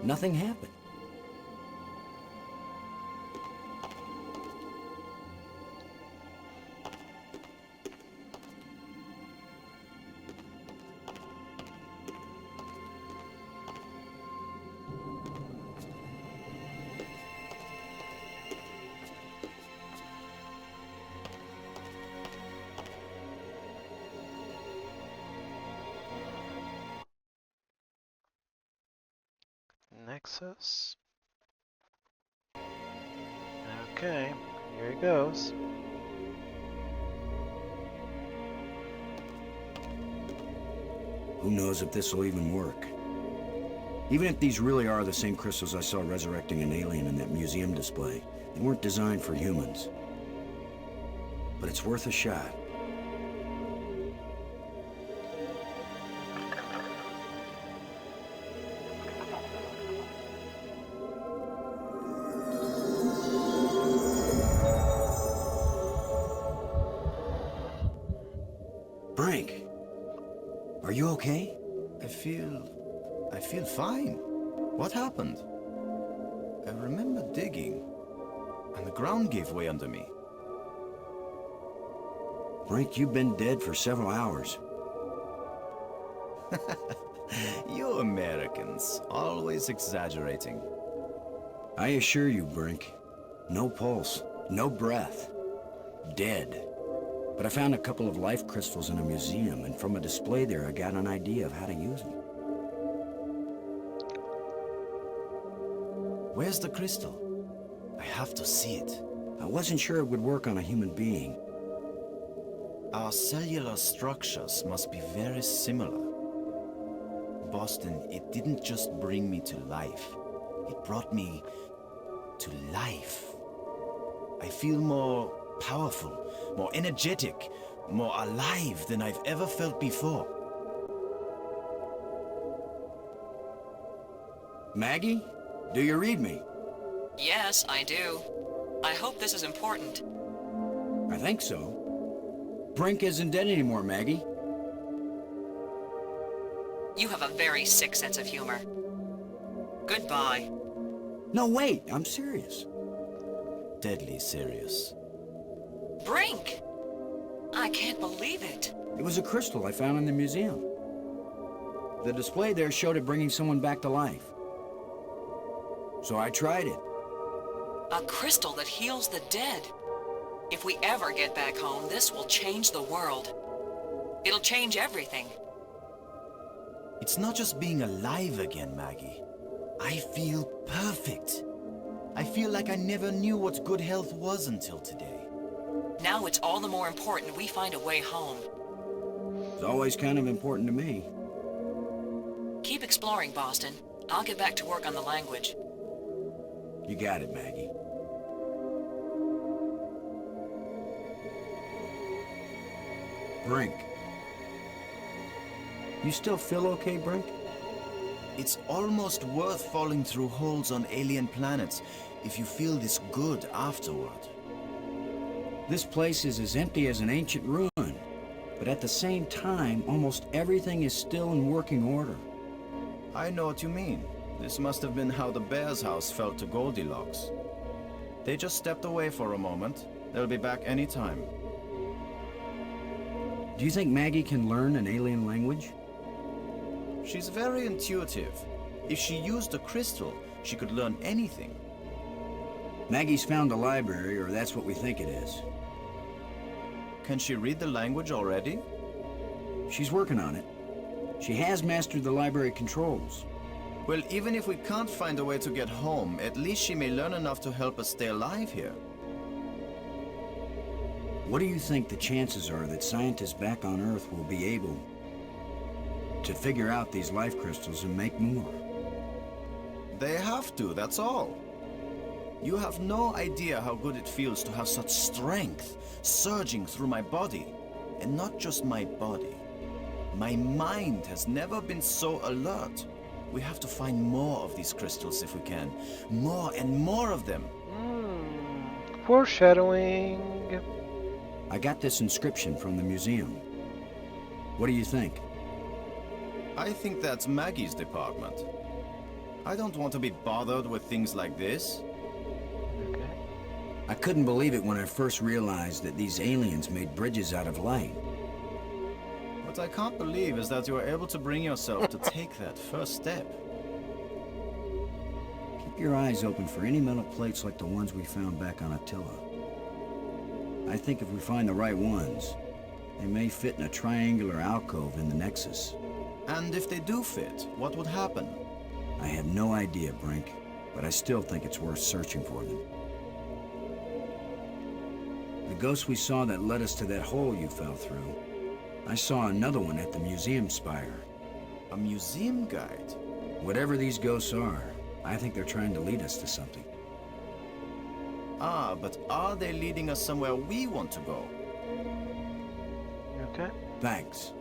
Speaker 6: Nothing happened.
Speaker 1: Nexus. Okay, here he goes.
Speaker 6: Who knows if this will even work? Even if these really are the same crystals I saw resurrecting an alien in that museum display, they weren't designed for humans. But it's worth a shot. Brink, are you okay?
Speaker 2: I feel fine. What happened? I remember digging, and the ground gave way under me.
Speaker 6: Brink, you've been dead for several hours.
Speaker 2: You Americans, always exaggerating.
Speaker 6: I assure you, Brink, no pulse, no breath. Dead. But I found a couple of life crystals in a museum, and from a display there I got an idea of how to use them.
Speaker 2: Where's the crystal? I have to see it.
Speaker 6: I wasn't sure it would work on a human being.
Speaker 2: Our cellular structures must be very similar. Boston, it didn't just bring me to life. It brought me to life. I feel more powerful, more energetic, more alive than I've ever felt before.
Speaker 6: Maggie? Do you read me?
Speaker 9: Yes, I do. I hope this is important.
Speaker 6: I think so. Brink isn't dead anymore, Maggie.
Speaker 9: You have a very sick sense of humor. Goodbye.
Speaker 6: No, wait, I'm serious.
Speaker 2: Deadly serious.
Speaker 9: Brink! I can't believe it.
Speaker 6: It was a crystal I found in the museum. The display there showed it bringing someone back to life. So I tried it.
Speaker 9: A crystal that heals the dead. If we ever get back home, this will change the world. It'll change everything.
Speaker 2: It's not just being alive again, Maggie. I feel perfect. I feel like I never knew what good health was until today.
Speaker 9: Now it's all the more important we find a way home.
Speaker 6: It's always kind of important to me.
Speaker 9: Keep exploring, Boston. I'll get back to work on the language.
Speaker 6: You got it, Maggie. Brink. You still feel okay, Brink?
Speaker 2: It's almost worth falling through holes on alien planets if you feel this good afterward.
Speaker 6: This place is as empty as an ancient ruin, but at the same time, almost everything is still in working order.
Speaker 2: I know what you mean. This must have been how the Bear's house felt to Goldilocks. They just stepped away for a moment. They'll be back anytime.
Speaker 6: Do you think Maggie can learn an alien language?
Speaker 2: She's very intuitive. If she used a crystal, she could learn anything.
Speaker 6: Maggie's found a library, or that's what we think it is.
Speaker 2: Can she read the language already?
Speaker 6: She's working on it. She has mastered the library controls.
Speaker 2: Well, even if we can't find a way to get home, at least she may learn enough to help us stay alive here.
Speaker 6: What do you think the chances are that scientists back on Earth will be able to figure out these life crystals and make more?
Speaker 2: They have to, that's all. You have no idea how good it feels to have such strength surging through my body. And not just my body. My mind has never been so alert. We have to find more of these crystals if we can. More and more of them.
Speaker 1: Foreshadowing.
Speaker 6: I got this inscription from the museum. What do you think?
Speaker 2: I think that's Maggie's department. I don't want to be bothered with things like this.
Speaker 1: Okay.
Speaker 6: I couldn't believe it when I first realized that these aliens made bridges out of light.
Speaker 2: What I can't believe is that you were able to bring yourself to take that first step.
Speaker 6: Keep your eyes open for any metal plates like the ones we found back on Attila. I think if we find the right ones, they may fit in a triangular alcove in the Nexus.
Speaker 2: And if they do fit, what would happen?
Speaker 6: I have no idea, Brink, but I still think it's worth searching for them. The ghost we saw that led us to that hole you fell through, I saw another one at the museum spire.
Speaker 2: A museum guide?
Speaker 6: Whatever these ghosts are, I think they're trying to lead us to something.
Speaker 2: Ah, but are they leading us somewhere we want to go?
Speaker 1: Okay.
Speaker 6: Thanks.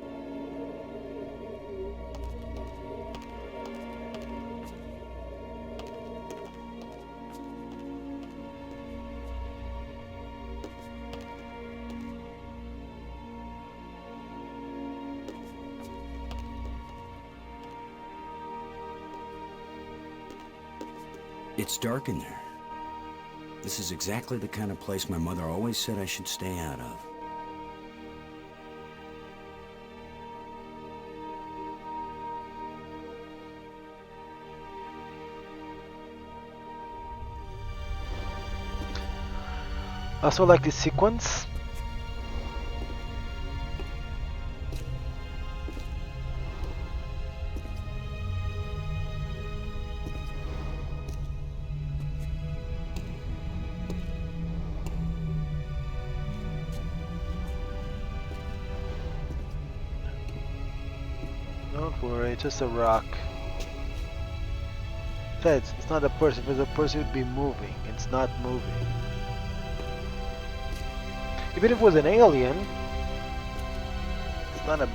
Speaker 6: It's dark in there. This is exactly the kind of place my mother always said I should stay out of.
Speaker 1: I also like this sequence. Don't worry, it's just a rock. Feds, it's not a person. If it was a person, it would be moving. It's not moving. Even if it was an alien, it's not a...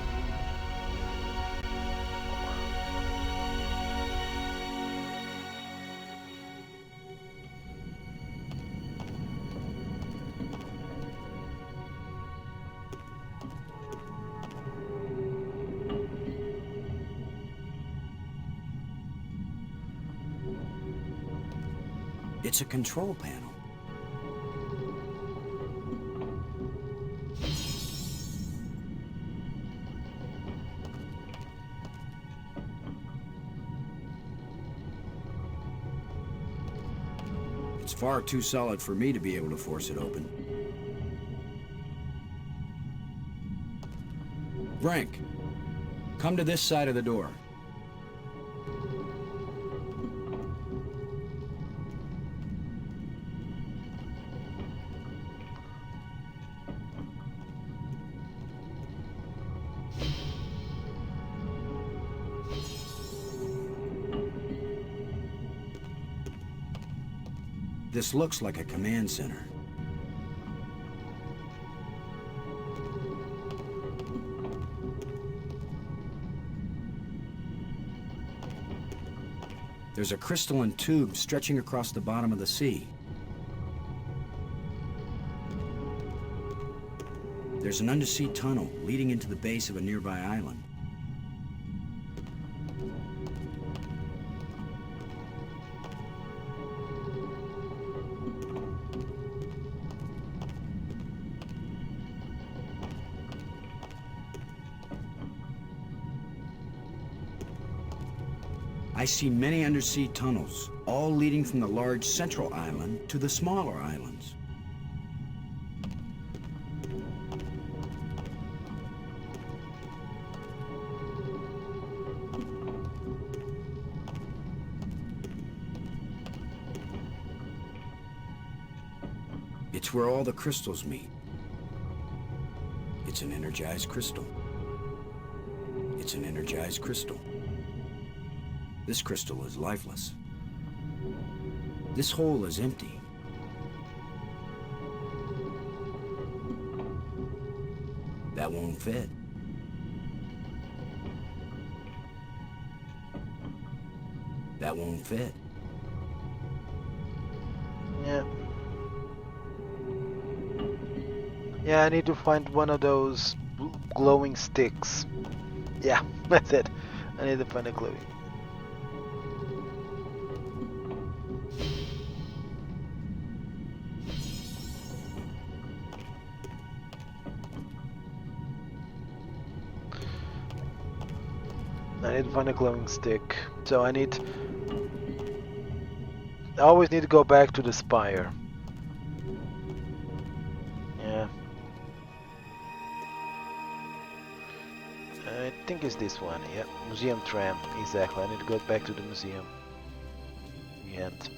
Speaker 6: It's a control panel. It's far too solid for me to be able to force it open. Brink, come to this side of the door. This looks like a command center. There's a crystalline tube stretching across the bottom of the sea. There's an undersea tunnel leading into the base of a nearby island. I see many undersea tunnels, all leading from the large central island to the smaller islands. It's where all the crystals meet. It's an energized crystal. It's an energized crystal. This crystal is lifeless. This hole is empty. That won't fit. That won't fit.
Speaker 1: Yeah. Yeah, I need to find one of those glowing sticks. Yeah, that's it. I need to find a glowing. I need to find a glowing stick. So I always need to go back to the spire. Yeah. I think it's this one, yeah. Museum tram, exactly. I need to go back to the museum. In the end.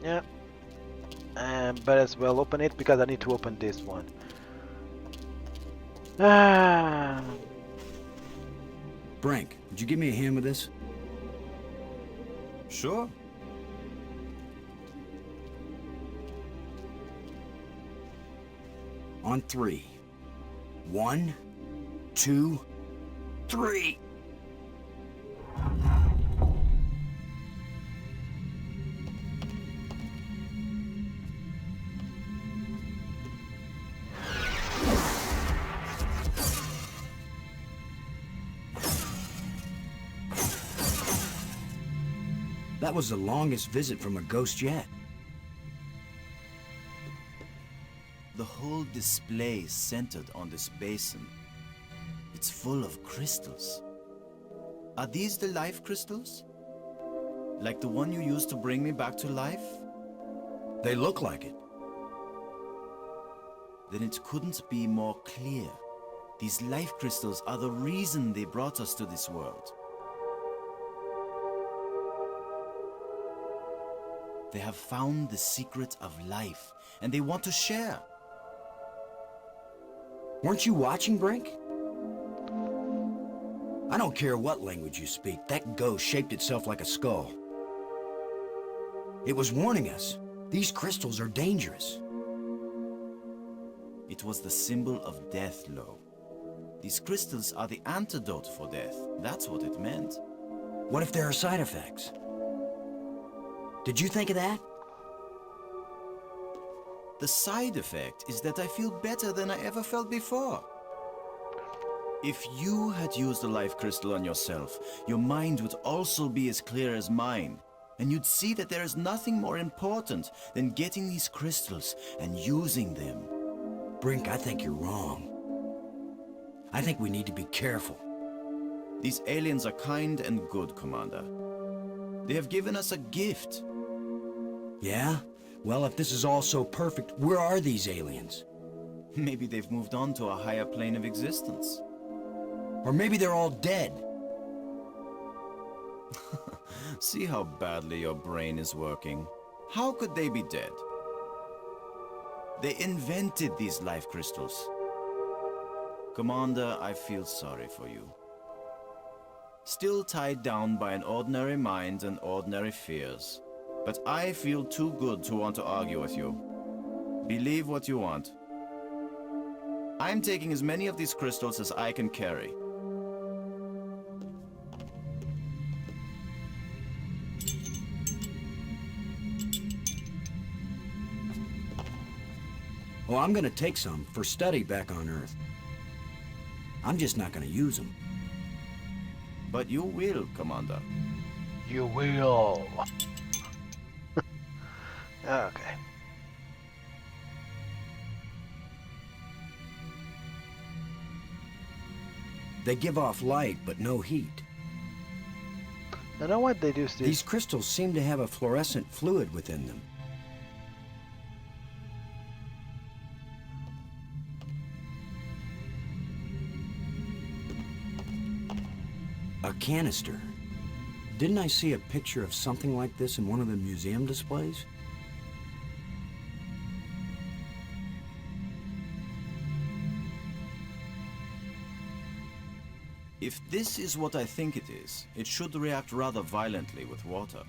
Speaker 1: Yeah, but as well open it because I need to open this one. Ah,
Speaker 6: Brink, would you give me a hand with this?
Speaker 2: Sure.
Speaker 6: On 3. 1, 2, 3. That was the longest visit from a ghost yet.
Speaker 2: The whole display is centered on this basin. It's full of crystals. Are these the life crystals? Like the one you used to bring me back to life?
Speaker 6: They look like it.
Speaker 2: Then it couldn't be more clear. These life crystals are the reason they brought us to this world. They have found the secret of life, and they want to share.
Speaker 6: Weren't you watching, Brink? I don't care what language you speak, that ghost shaped itself like a skull. It was warning us. These crystals are dangerous.
Speaker 2: It was the symbol of death, Lo. These crystals are the antidote for death. That's what it meant.
Speaker 6: What if there are side effects? Did you think of that?
Speaker 2: The side effect is that I feel better than I ever felt before. If you had used a life crystal on yourself, your mind would also be as clear as mine. And you'd see that there is nothing more important than getting these crystals and using them.
Speaker 6: Brink, I think you're wrong. I think we need to be careful.
Speaker 2: These aliens are kind and good, Commander. They have given us a gift.
Speaker 6: Yeah? Well, if this is all so perfect, where are these aliens?
Speaker 2: Maybe they've moved on to a higher plane of existence.
Speaker 6: Or maybe they're all dead.
Speaker 2: See how badly your brain is working. How could they be dead? They invented these life crystals. Commander, I feel sorry for you. Still tied down by an ordinary mind and ordinary fears. But I feel too good to want to argue with you. Believe what you want. I'm taking as many of these crystals as I can carry.
Speaker 6: Well, I'm gonna take some for study back on Earth. I'm just not gonna use them.
Speaker 2: But you will, Commander.
Speaker 1: you will. Okay.
Speaker 6: They give off light, but no heat.
Speaker 1: I know what they do.
Speaker 6: These crystals seem to have a fluorescent fluid within them. A canister. Didn't I see a picture of something like this in one of the museum displays?
Speaker 2: If this is what I think it is, it should react rather violently with water.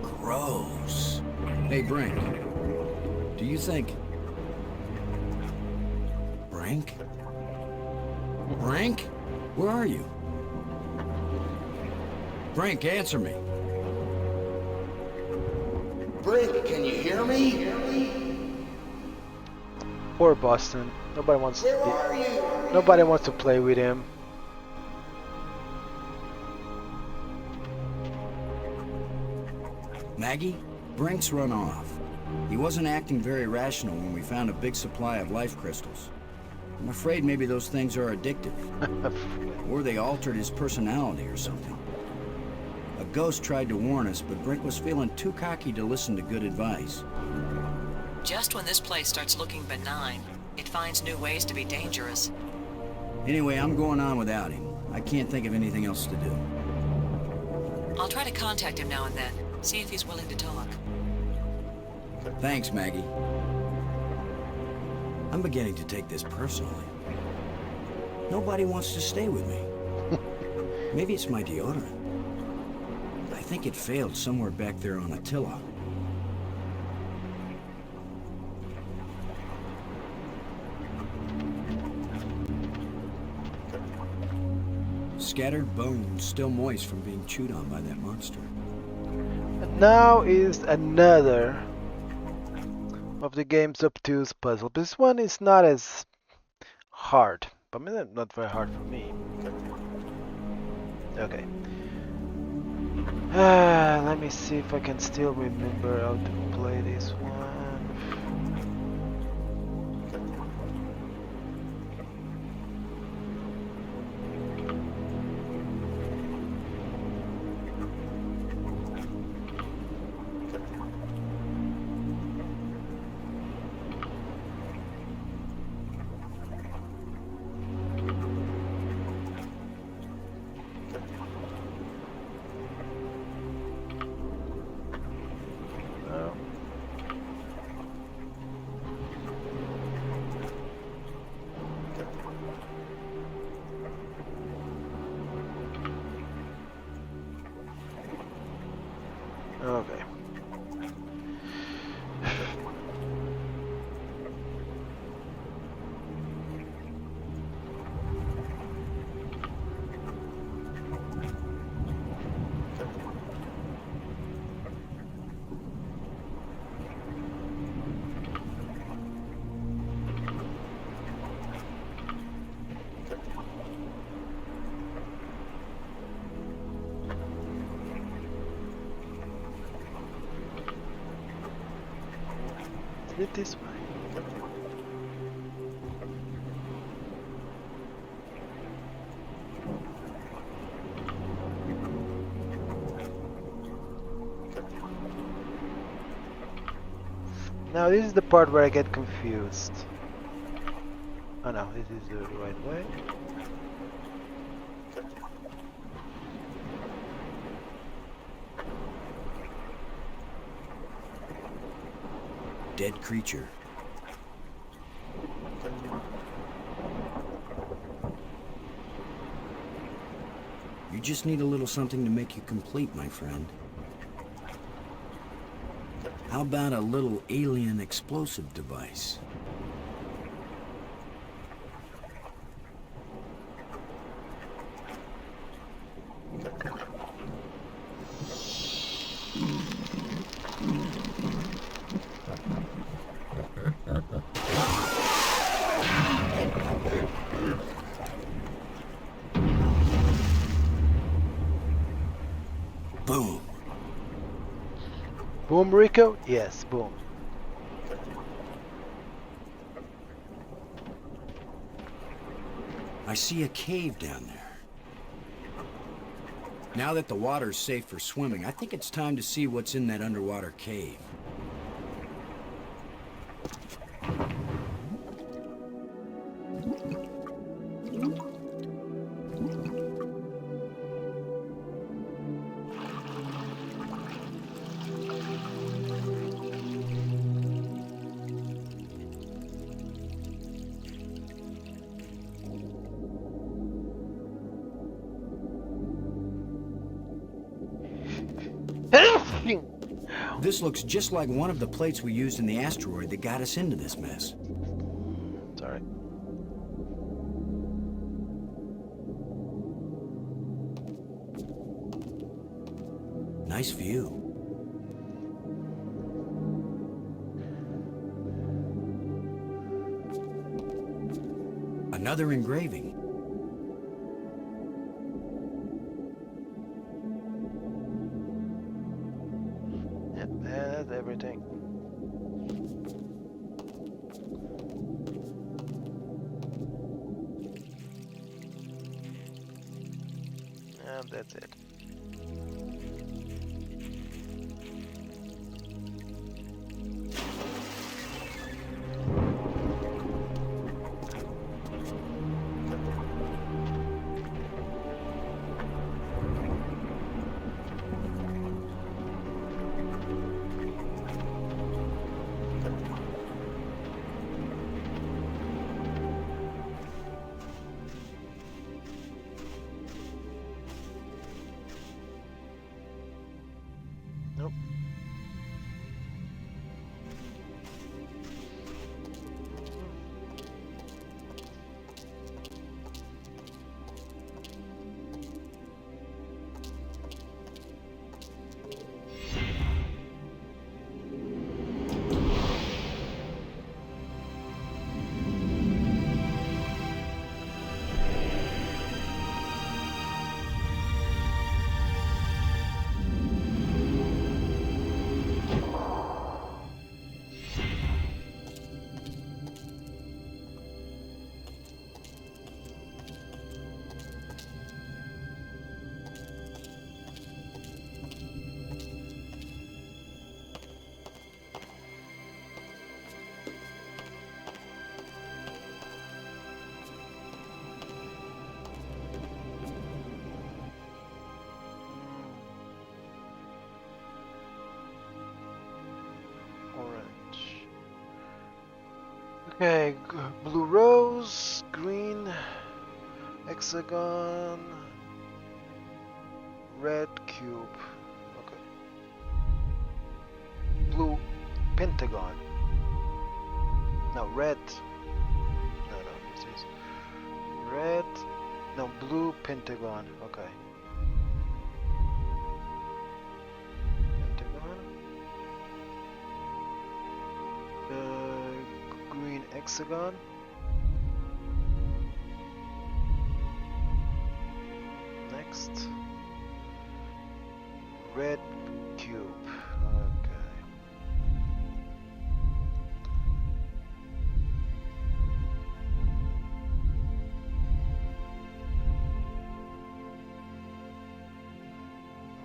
Speaker 6: Gross. Hey, Brink. Do you think... Brink? Brink? Where are you? Brink, answer me.
Speaker 3: Brink, can you hear me?
Speaker 1: Poor Boston. Nobody wants
Speaker 3: Where are you?
Speaker 1: nobody wants to play with him.
Speaker 6: Maggie? Brink's run off. He wasn't acting very rational when we found a big supply of life crystals. I'm afraid maybe those things are addictive. Or they altered his personality or something. A ghost tried to warn us, but Brink was feeling too cocky to listen to good advice.
Speaker 9: Just when this place starts looking benign, it finds new ways to be dangerous.
Speaker 6: Anyway, I'm going on without him. I can't think of anything else to do.
Speaker 9: I'll try to contact him now and then, see if he's willing to talk.
Speaker 6: Thanks, Maggie. I'm beginning to take this personally. Nobody wants to stay with me. Maybe it's my deodorant. I think it failed somewhere back there on Attila. Scattered bones, still moist from being chewed on by that monster.
Speaker 1: And now is another of the game's obtuse puzzle. This one is not as hard, but not very hard for me. Okay. Let me see if I can still remember how to play this one. Okay. It this way. Now this is the part where I get confused. Oh no, this is the right way.
Speaker 6: Dead creature. You just need a little something to make you complete, my friend. How about a little alien explosive device? Boom.
Speaker 1: Boom, Rico? Yes, boom.
Speaker 6: I see a cave down there. Now that the water's safe for swimming, I think it's time to see what's in that underwater cave. This looks just like one of the plates we used in the asteroid that got us into this mess.
Speaker 1: Sorry.
Speaker 6: Nice view. Another engraving.
Speaker 1: Yep, that's everything. And that's it. Nope. Orange. Okay, blue rose, green hexagon, red cube. Okay. Blue pentagon. No, red. No, this is red. No, blue pentagon. Okay. Pentagon. Green hexagon. Next. Red cube. Okay.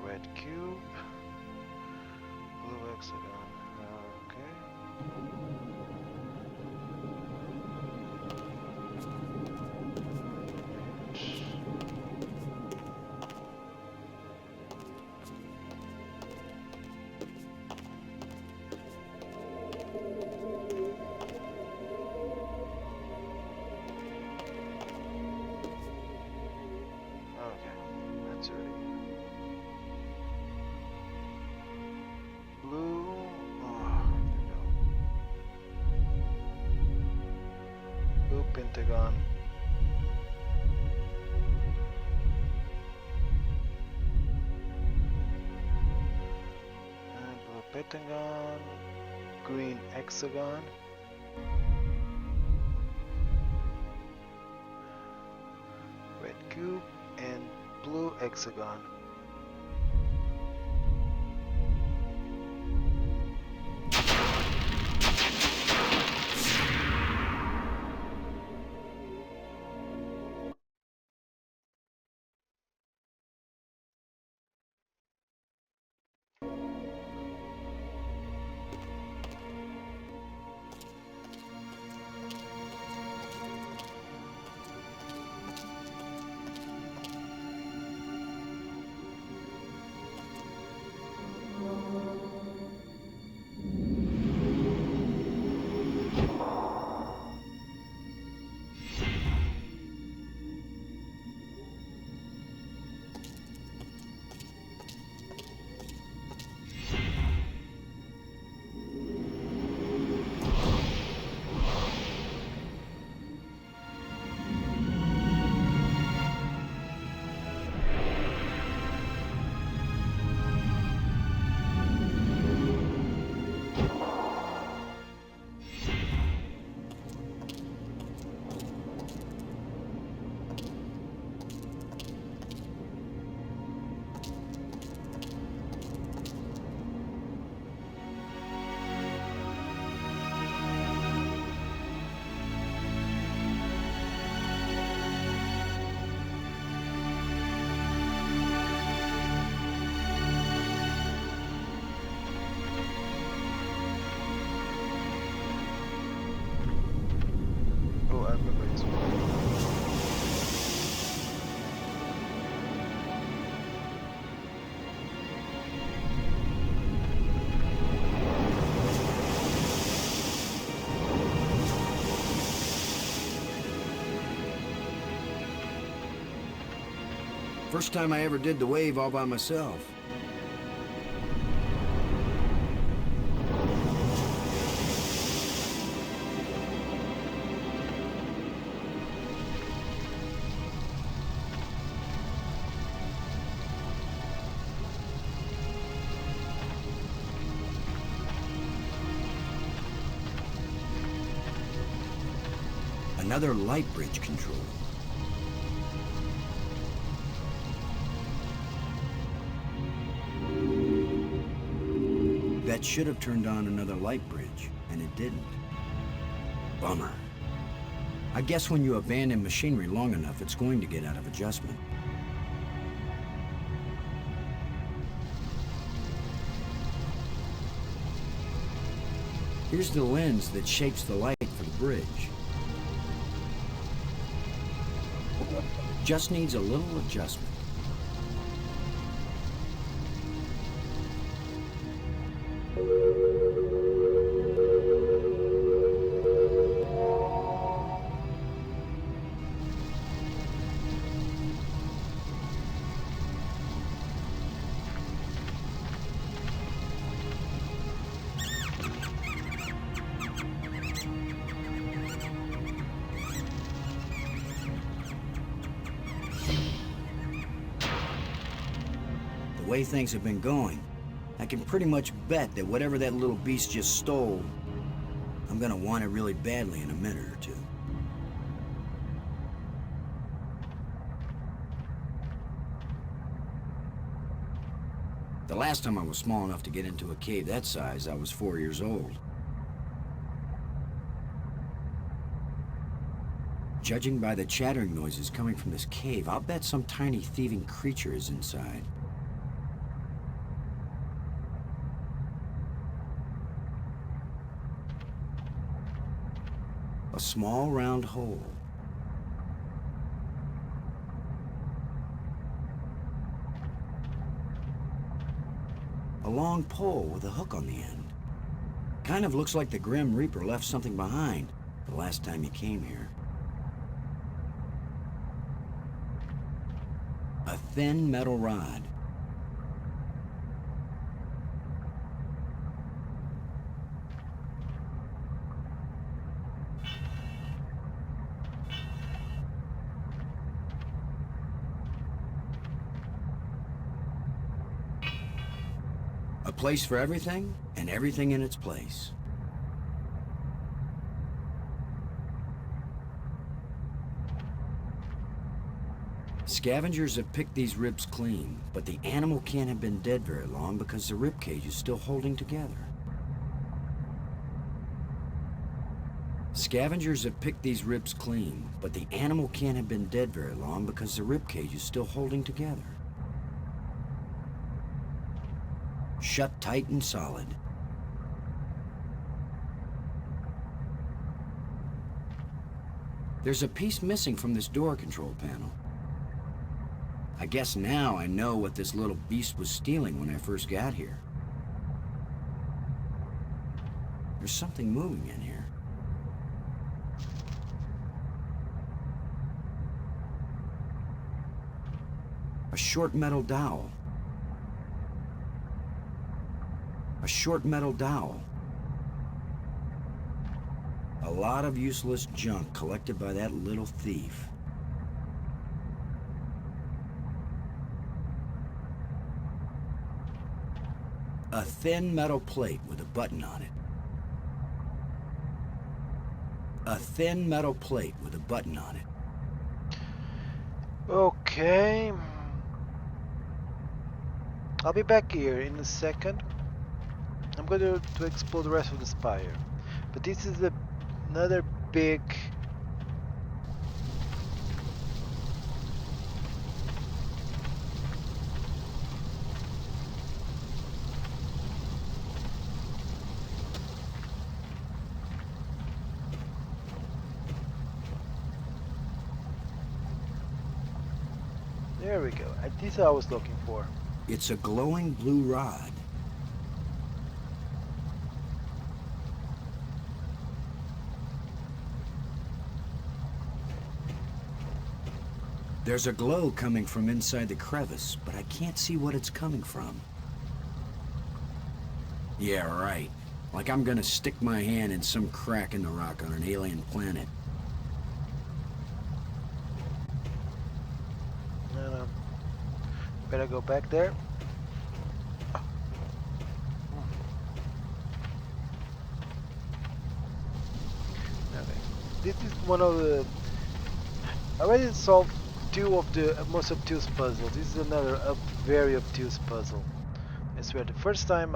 Speaker 1: Red cube. Blue hexagon. Okay. Okay, that's ready. Blue. Oh, there we go. Blue pentagon. And blue pentagon. Green hexagon. Red cube and blue hexagon.
Speaker 6: First time I ever did the wave all by myself. Another light bridge control. That should have turned on another light bridge, and it didn't. Bummer. I guess when you abandon machinery long enough, it's going to get out of adjustment. Here's the lens that shapes the light for the bridge. Just needs a little adjustment. The way things have been going, I can pretty much bet that whatever that little beast just stole, I'm gonna want it really badly in a minute or two. The last time I was small enough to get into a cave that size, I was 4 years old. Judging by the chattering noises coming from this cave, I'll bet some tiny thieving creature is inside. A small round hole. A long pole with a hook on the end. Kind of looks like the Grim Reaper left something behind the last time you came here. A thin metal rod. A place for everything, and everything in its place. Scavengers have picked these ribs clean, but the animal can't have been dead very long because the rib cage is still holding together. Scavengers have picked these ribs clean, but the animal can't have been dead very long because the rib cage is still holding together. Shut tight and solid. There's a piece missing from this door control panel. I guess now I know what this little beast was stealing when I first got here. There's something moving in here. A short metal dowel. A short metal dowel. A lot of useless junk collected by that little thief. A thin metal plate with a button on it. A thin metal plate with a button on it.
Speaker 1: Okay. I'll be back here in a second. I'm going to explore the rest of the spire. But this is another big... There we go. This I was looking for.
Speaker 6: It's a glowing blue rod. There's a glow coming from inside the crevice, but I can't see what it's coming from. Yeah, right. Like I'm gonna stick my hand in some crack in the rock on an alien planet.
Speaker 1: No. Better go back there. Okay. This is one of the... I already solved two of the most obtuse puzzles. This is another very obtuse puzzle. I swear, the first time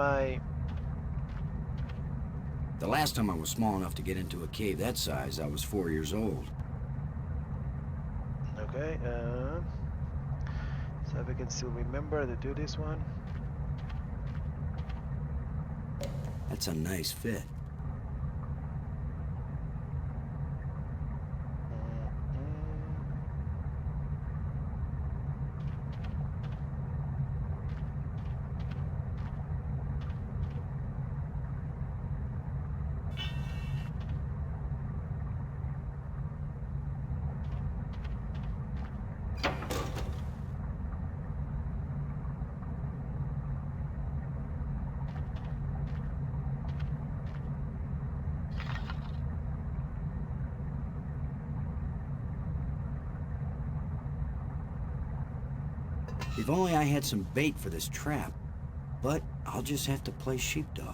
Speaker 6: The last time I was small enough to get into a cave that size, I was 4 years old.
Speaker 1: Okay, so if I can still remember to do this one.
Speaker 6: That's a nice fit. If only I had some bait for this trap, but I'll just have to play sheepdog.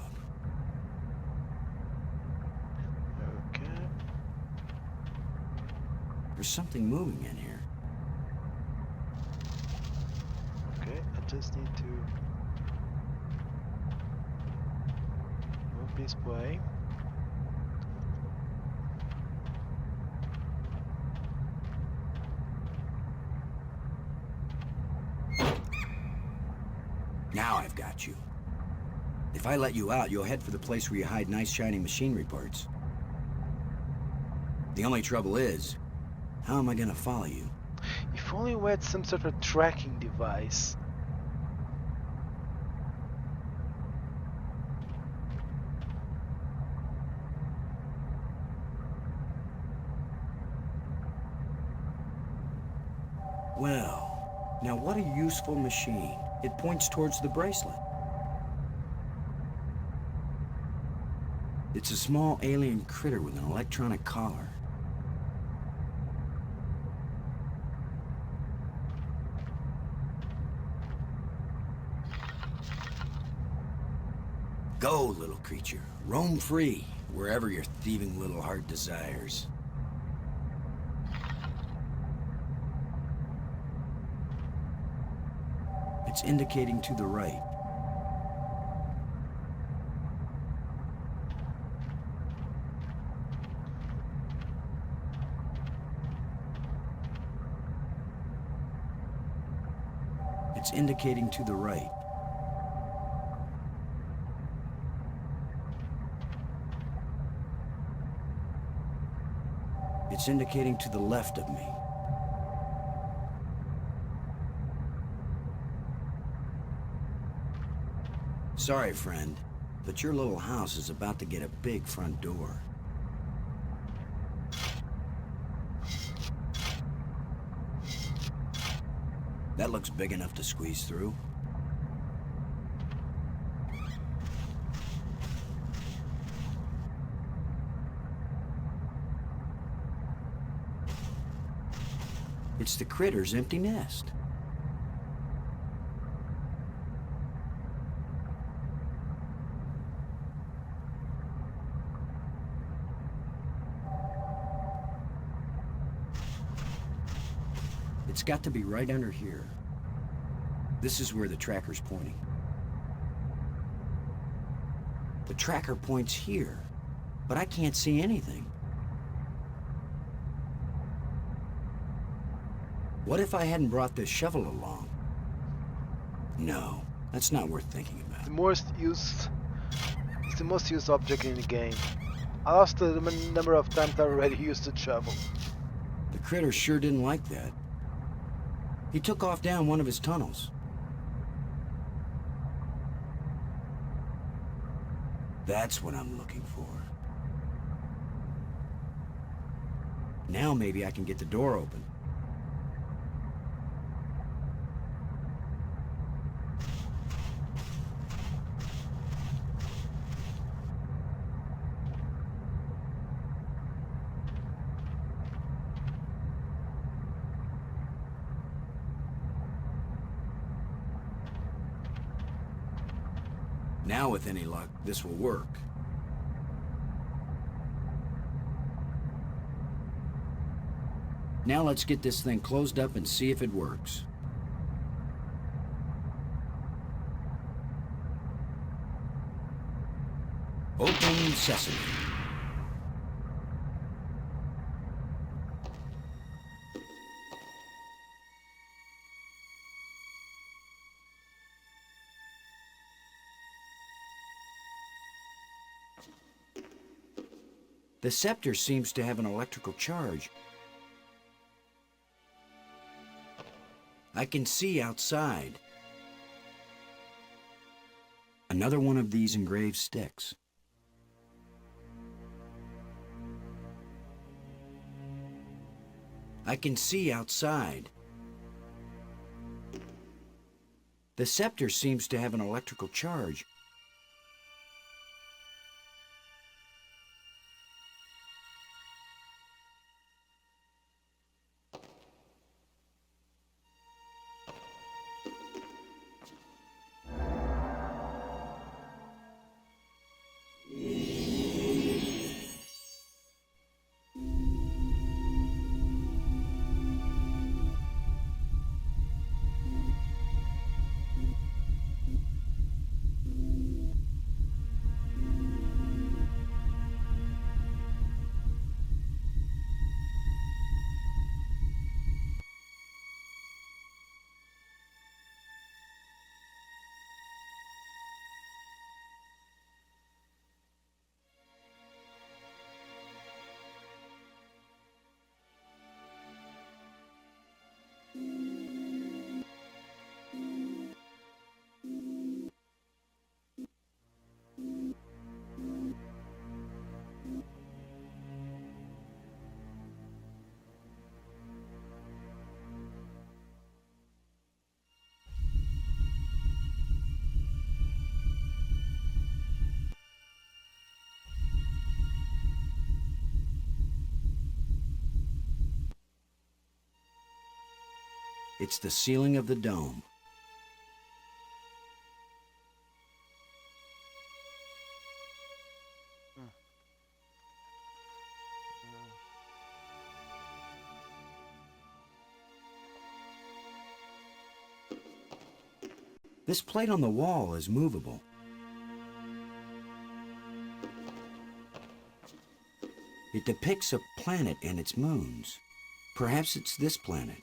Speaker 1: Okay.
Speaker 6: There's something moving in here.
Speaker 1: Okay, I just need to move this way.
Speaker 6: Now I've got you. If I let you out, you'll head for the place where you hide nice shiny machinery parts. The only trouble is, how am I gonna follow you?
Speaker 1: If only we had some sort of tracking device.
Speaker 6: Well, now what a useful machine. It points towards the bracelet. It's a small alien critter with an electronic collar. Go, little creature. Roam free, wherever your thieving little heart desires. It's indicating to the right. It's indicating to the right. It's indicating to the left of me. Sorry, friend, but your little house is about to get a big front door. That looks big enough to squeeze through. It's the critter's empty nest. It's got to be right under here. This is where the tracker's pointing. The tracker points here, but I can't see anything. What if I hadn't brought this shovel along? No, that's not worth thinking about.
Speaker 1: It's the most used object in the game. I lost the number of times I already used the shovel.
Speaker 6: The critter sure didn't like that. He took off down one of his tunnels. That's what I'm looking for. Now maybe I can get the door open. Now, with any luck, this will work. Now let's get this thing closed up and see if it works. Open sesame. The scepter seems to have an electrical charge. I can see outside. Another one of these engraved sticks. I can see outside. The scepter seems to have an electrical charge. It's the ceiling of the dome. This plate on the wall is movable. It depicts a planet and its moons. Perhaps it's this planet.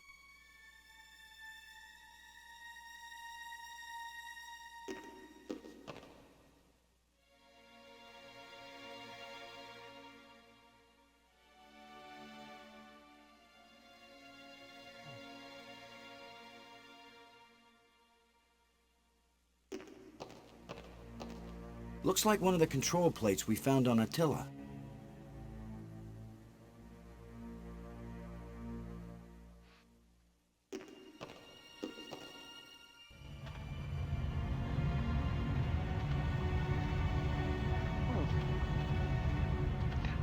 Speaker 6: Looks like one of the control plates we found on Attila.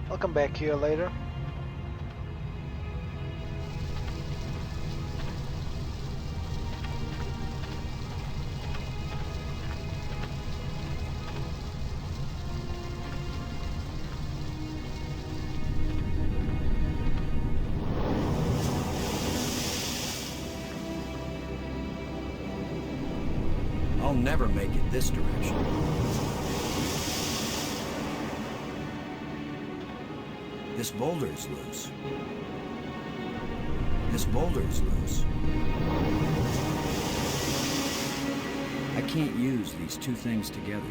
Speaker 1: I'll come back here later.
Speaker 6: I'll never make it this direction. This boulder is loose. This boulder is loose. I can't use these two things together.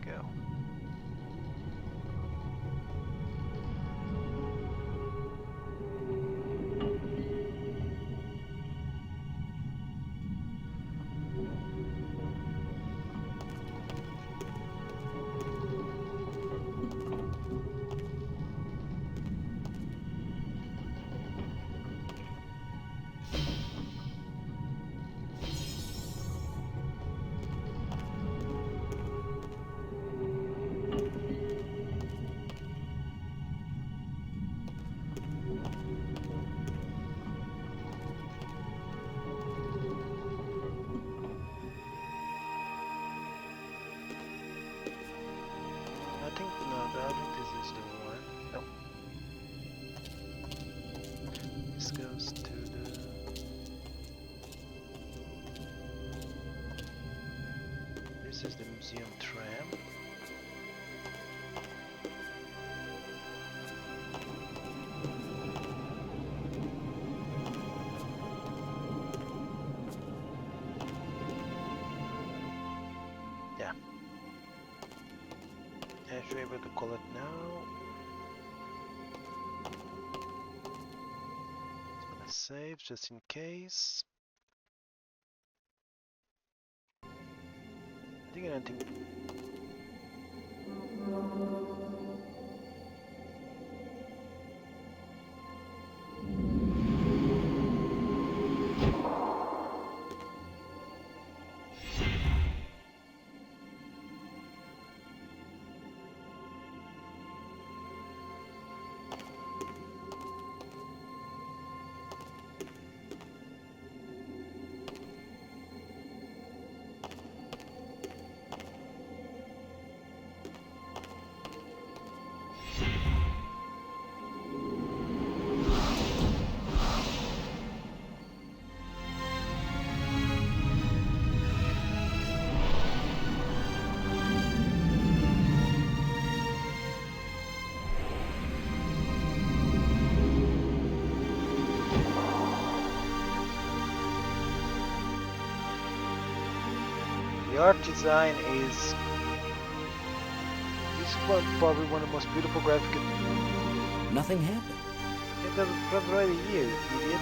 Speaker 1: go. I think this is the one. No. This goes to the... This is the museum tram. Yeah. I should be able to call it now. It's gonna save just in case. I think I don't think. The art design is probably one of the most beautiful graphic.
Speaker 6: Nothing happened.
Speaker 1: Yeah, that's right here, idiot.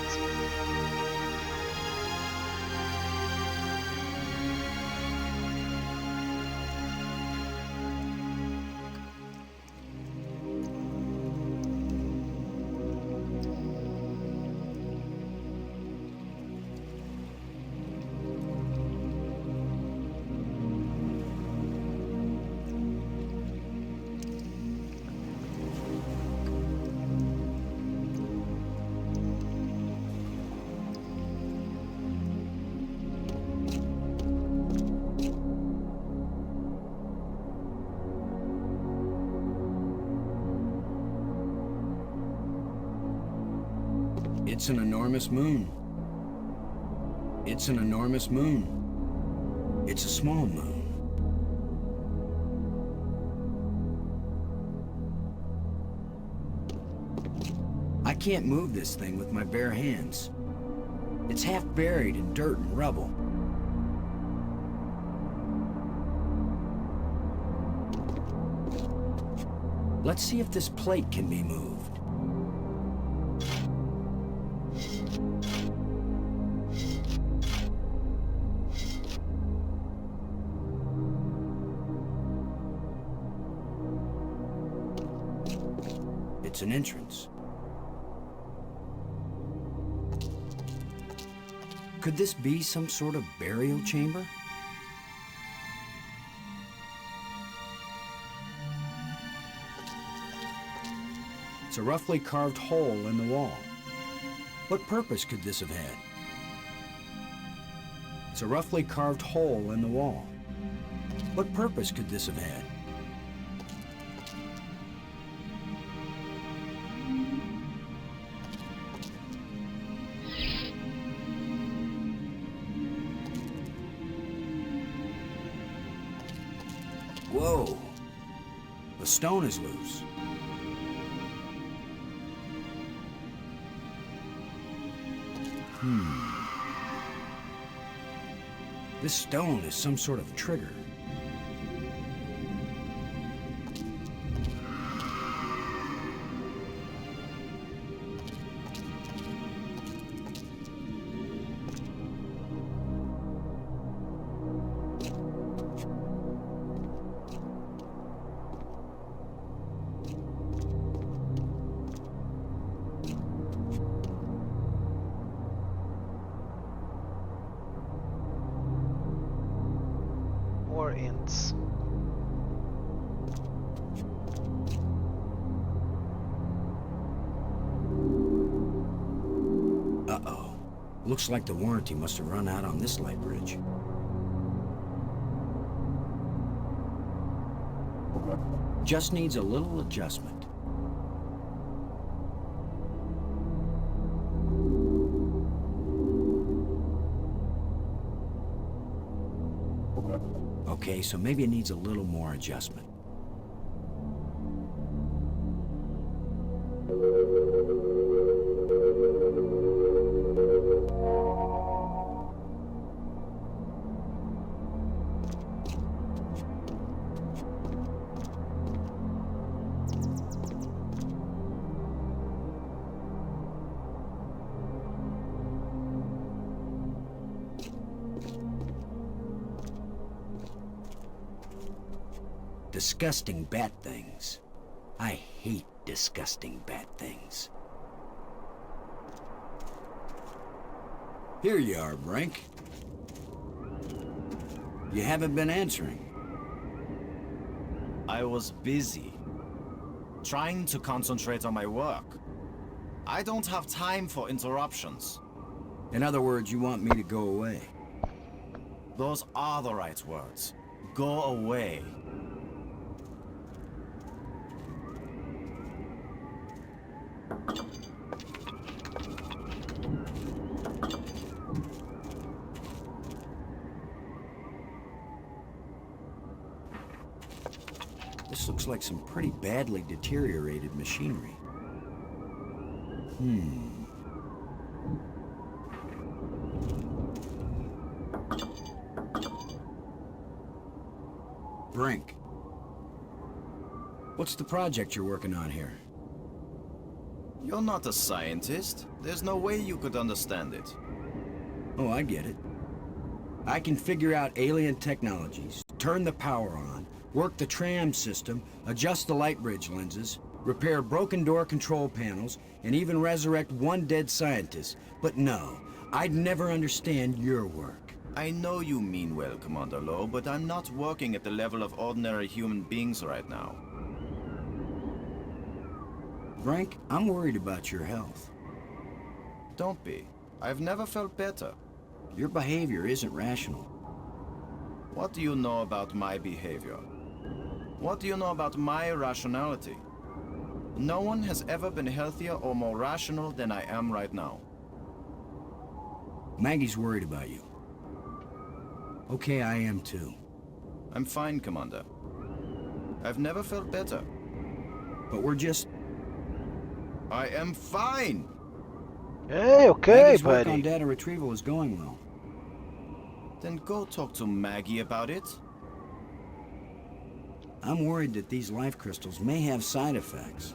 Speaker 6: It's an enormous moon. It's an enormous moon. It's a small moon. I can't move this thing with my bare hands. It's half buried in dirt and rubble. Let's see if this plate can be moved. It's an entrance. Could this be some sort of burial chamber? It's a roughly carved hole in the wall. What purpose could this have had? It's a roughly carved hole in the wall. What purpose could this have had? Whoa! The stone is loose. This stone is some sort of trigger.
Speaker 1: more hints.
Speaker 6: Uh-oh. Looks like the warranty must have run out on this light bridge. Just needs a little adjustment. Okay, so maybe it needs a little more adjustment. Disgusting bat things. I hate disgusting bat things. Here you are, Brink. You haven't been answering.
Speaker 2: I was busy. Trying to concentrate on my work. I don't have time for interruptions.
Speaker 6: In other words, you want me to go away.
Speaker 2: Those are the right words. Go away.
Speaker 6: This looks like some pretty badly deteriorated machinery. Brink. What's the project you're working on here?
Speaker 2: You're not a scientist. There's no way you could understand it.
Speaker 6: Oh, I get it. I can figure out alien technologies, turn the power on, work the tram system, adjust the light bridge lenses, repair broken door control panels, and even resurrect one dead scientist. But no, I'd never understand your work.
Speaker 2: I know you mean well, Commander Lowe, but I'm not working at the level of ordinary human beings right now.
Speaker 6: Brink, I'm worried about your health.
Speaker 2: Don't be. I've never felt better.
Speaker 6: Your behavior isn't rational.
Speaker 2: What do you know about my behavior? What do you know about my rationality? No one has ever been healthier or more rational than I am right now.
Speaker 6: Maggie's worried about you. Okay, I am too.
Speaker 2: I'm fine, Commander. I've never felt better.
Speaker 6: But we're just...
Speaker 2: I am fine!
Speaker 1: Hey, okay,
Speaker 6: Maggie's work on
Speaker 1: buddy.
Speaker 6: data retrieval is going well.
Speaker 2: Then go talk to Maggie about it.
Speaker 6: I'm worried that these life crystals may have side effects.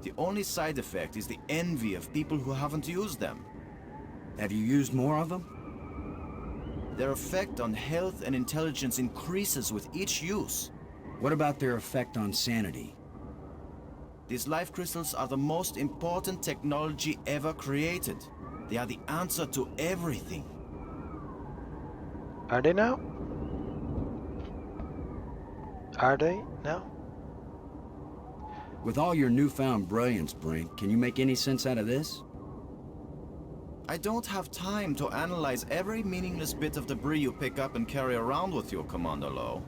Speaker 2: The only side effect is the envy of people who haven't used them.
Speaker 6: Have you used more of them?
Speaker 2: Their effect on health and intelligence increases with each use.
Speaker 6: What about their effect on sanity?
Speaker 2: These life crystals are the most important technology ever created. They are the answer to everything.
Speaker 1: Are they now? Are they now?
Speaker 6: With all your newfound brilliance, Brink, can you make any sense out of this?
Speaker 2: I don't have time to analyze every meaningless bit of debris you pick up and carry around with you, Commander Lowe.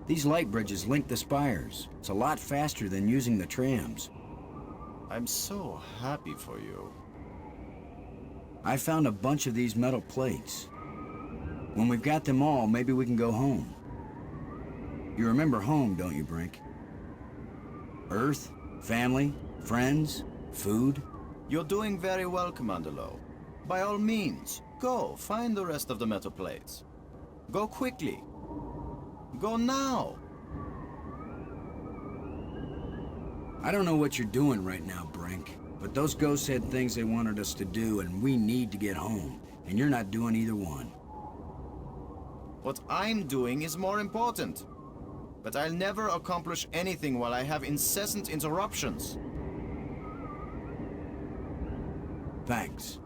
Speaker 6: These light bridges link the spires. It's a lot faster than using the trams.
Speaker 2: I'm so happy for you.
Speaker 6: I found a bunch of these metal plates. When we've got them all, maybe we can go home. You remember home, don't you, Brink? Earth, family, friends, food.
Speaker 2: You're doing very well, Commander Lowe. By all means, go find the rest of the metal plates. Go quickly. Go now!
Speaker 6: I don't know what you're doing right now, Brink, but those ghosts had things they wanted us to do, and we need to get home, and you're not doing either one.
Speaker 2: What I'm doing is more important. But I'll never accomplish anything while I have incessant interruptions.
Speaker 6: Thanks.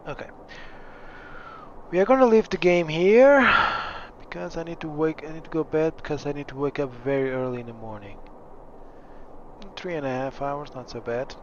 Speaker 1: Okay. We are gonna leave the game here because I need to go bed because I need to wake up very early in the morning. 3.5 hours, not so bad.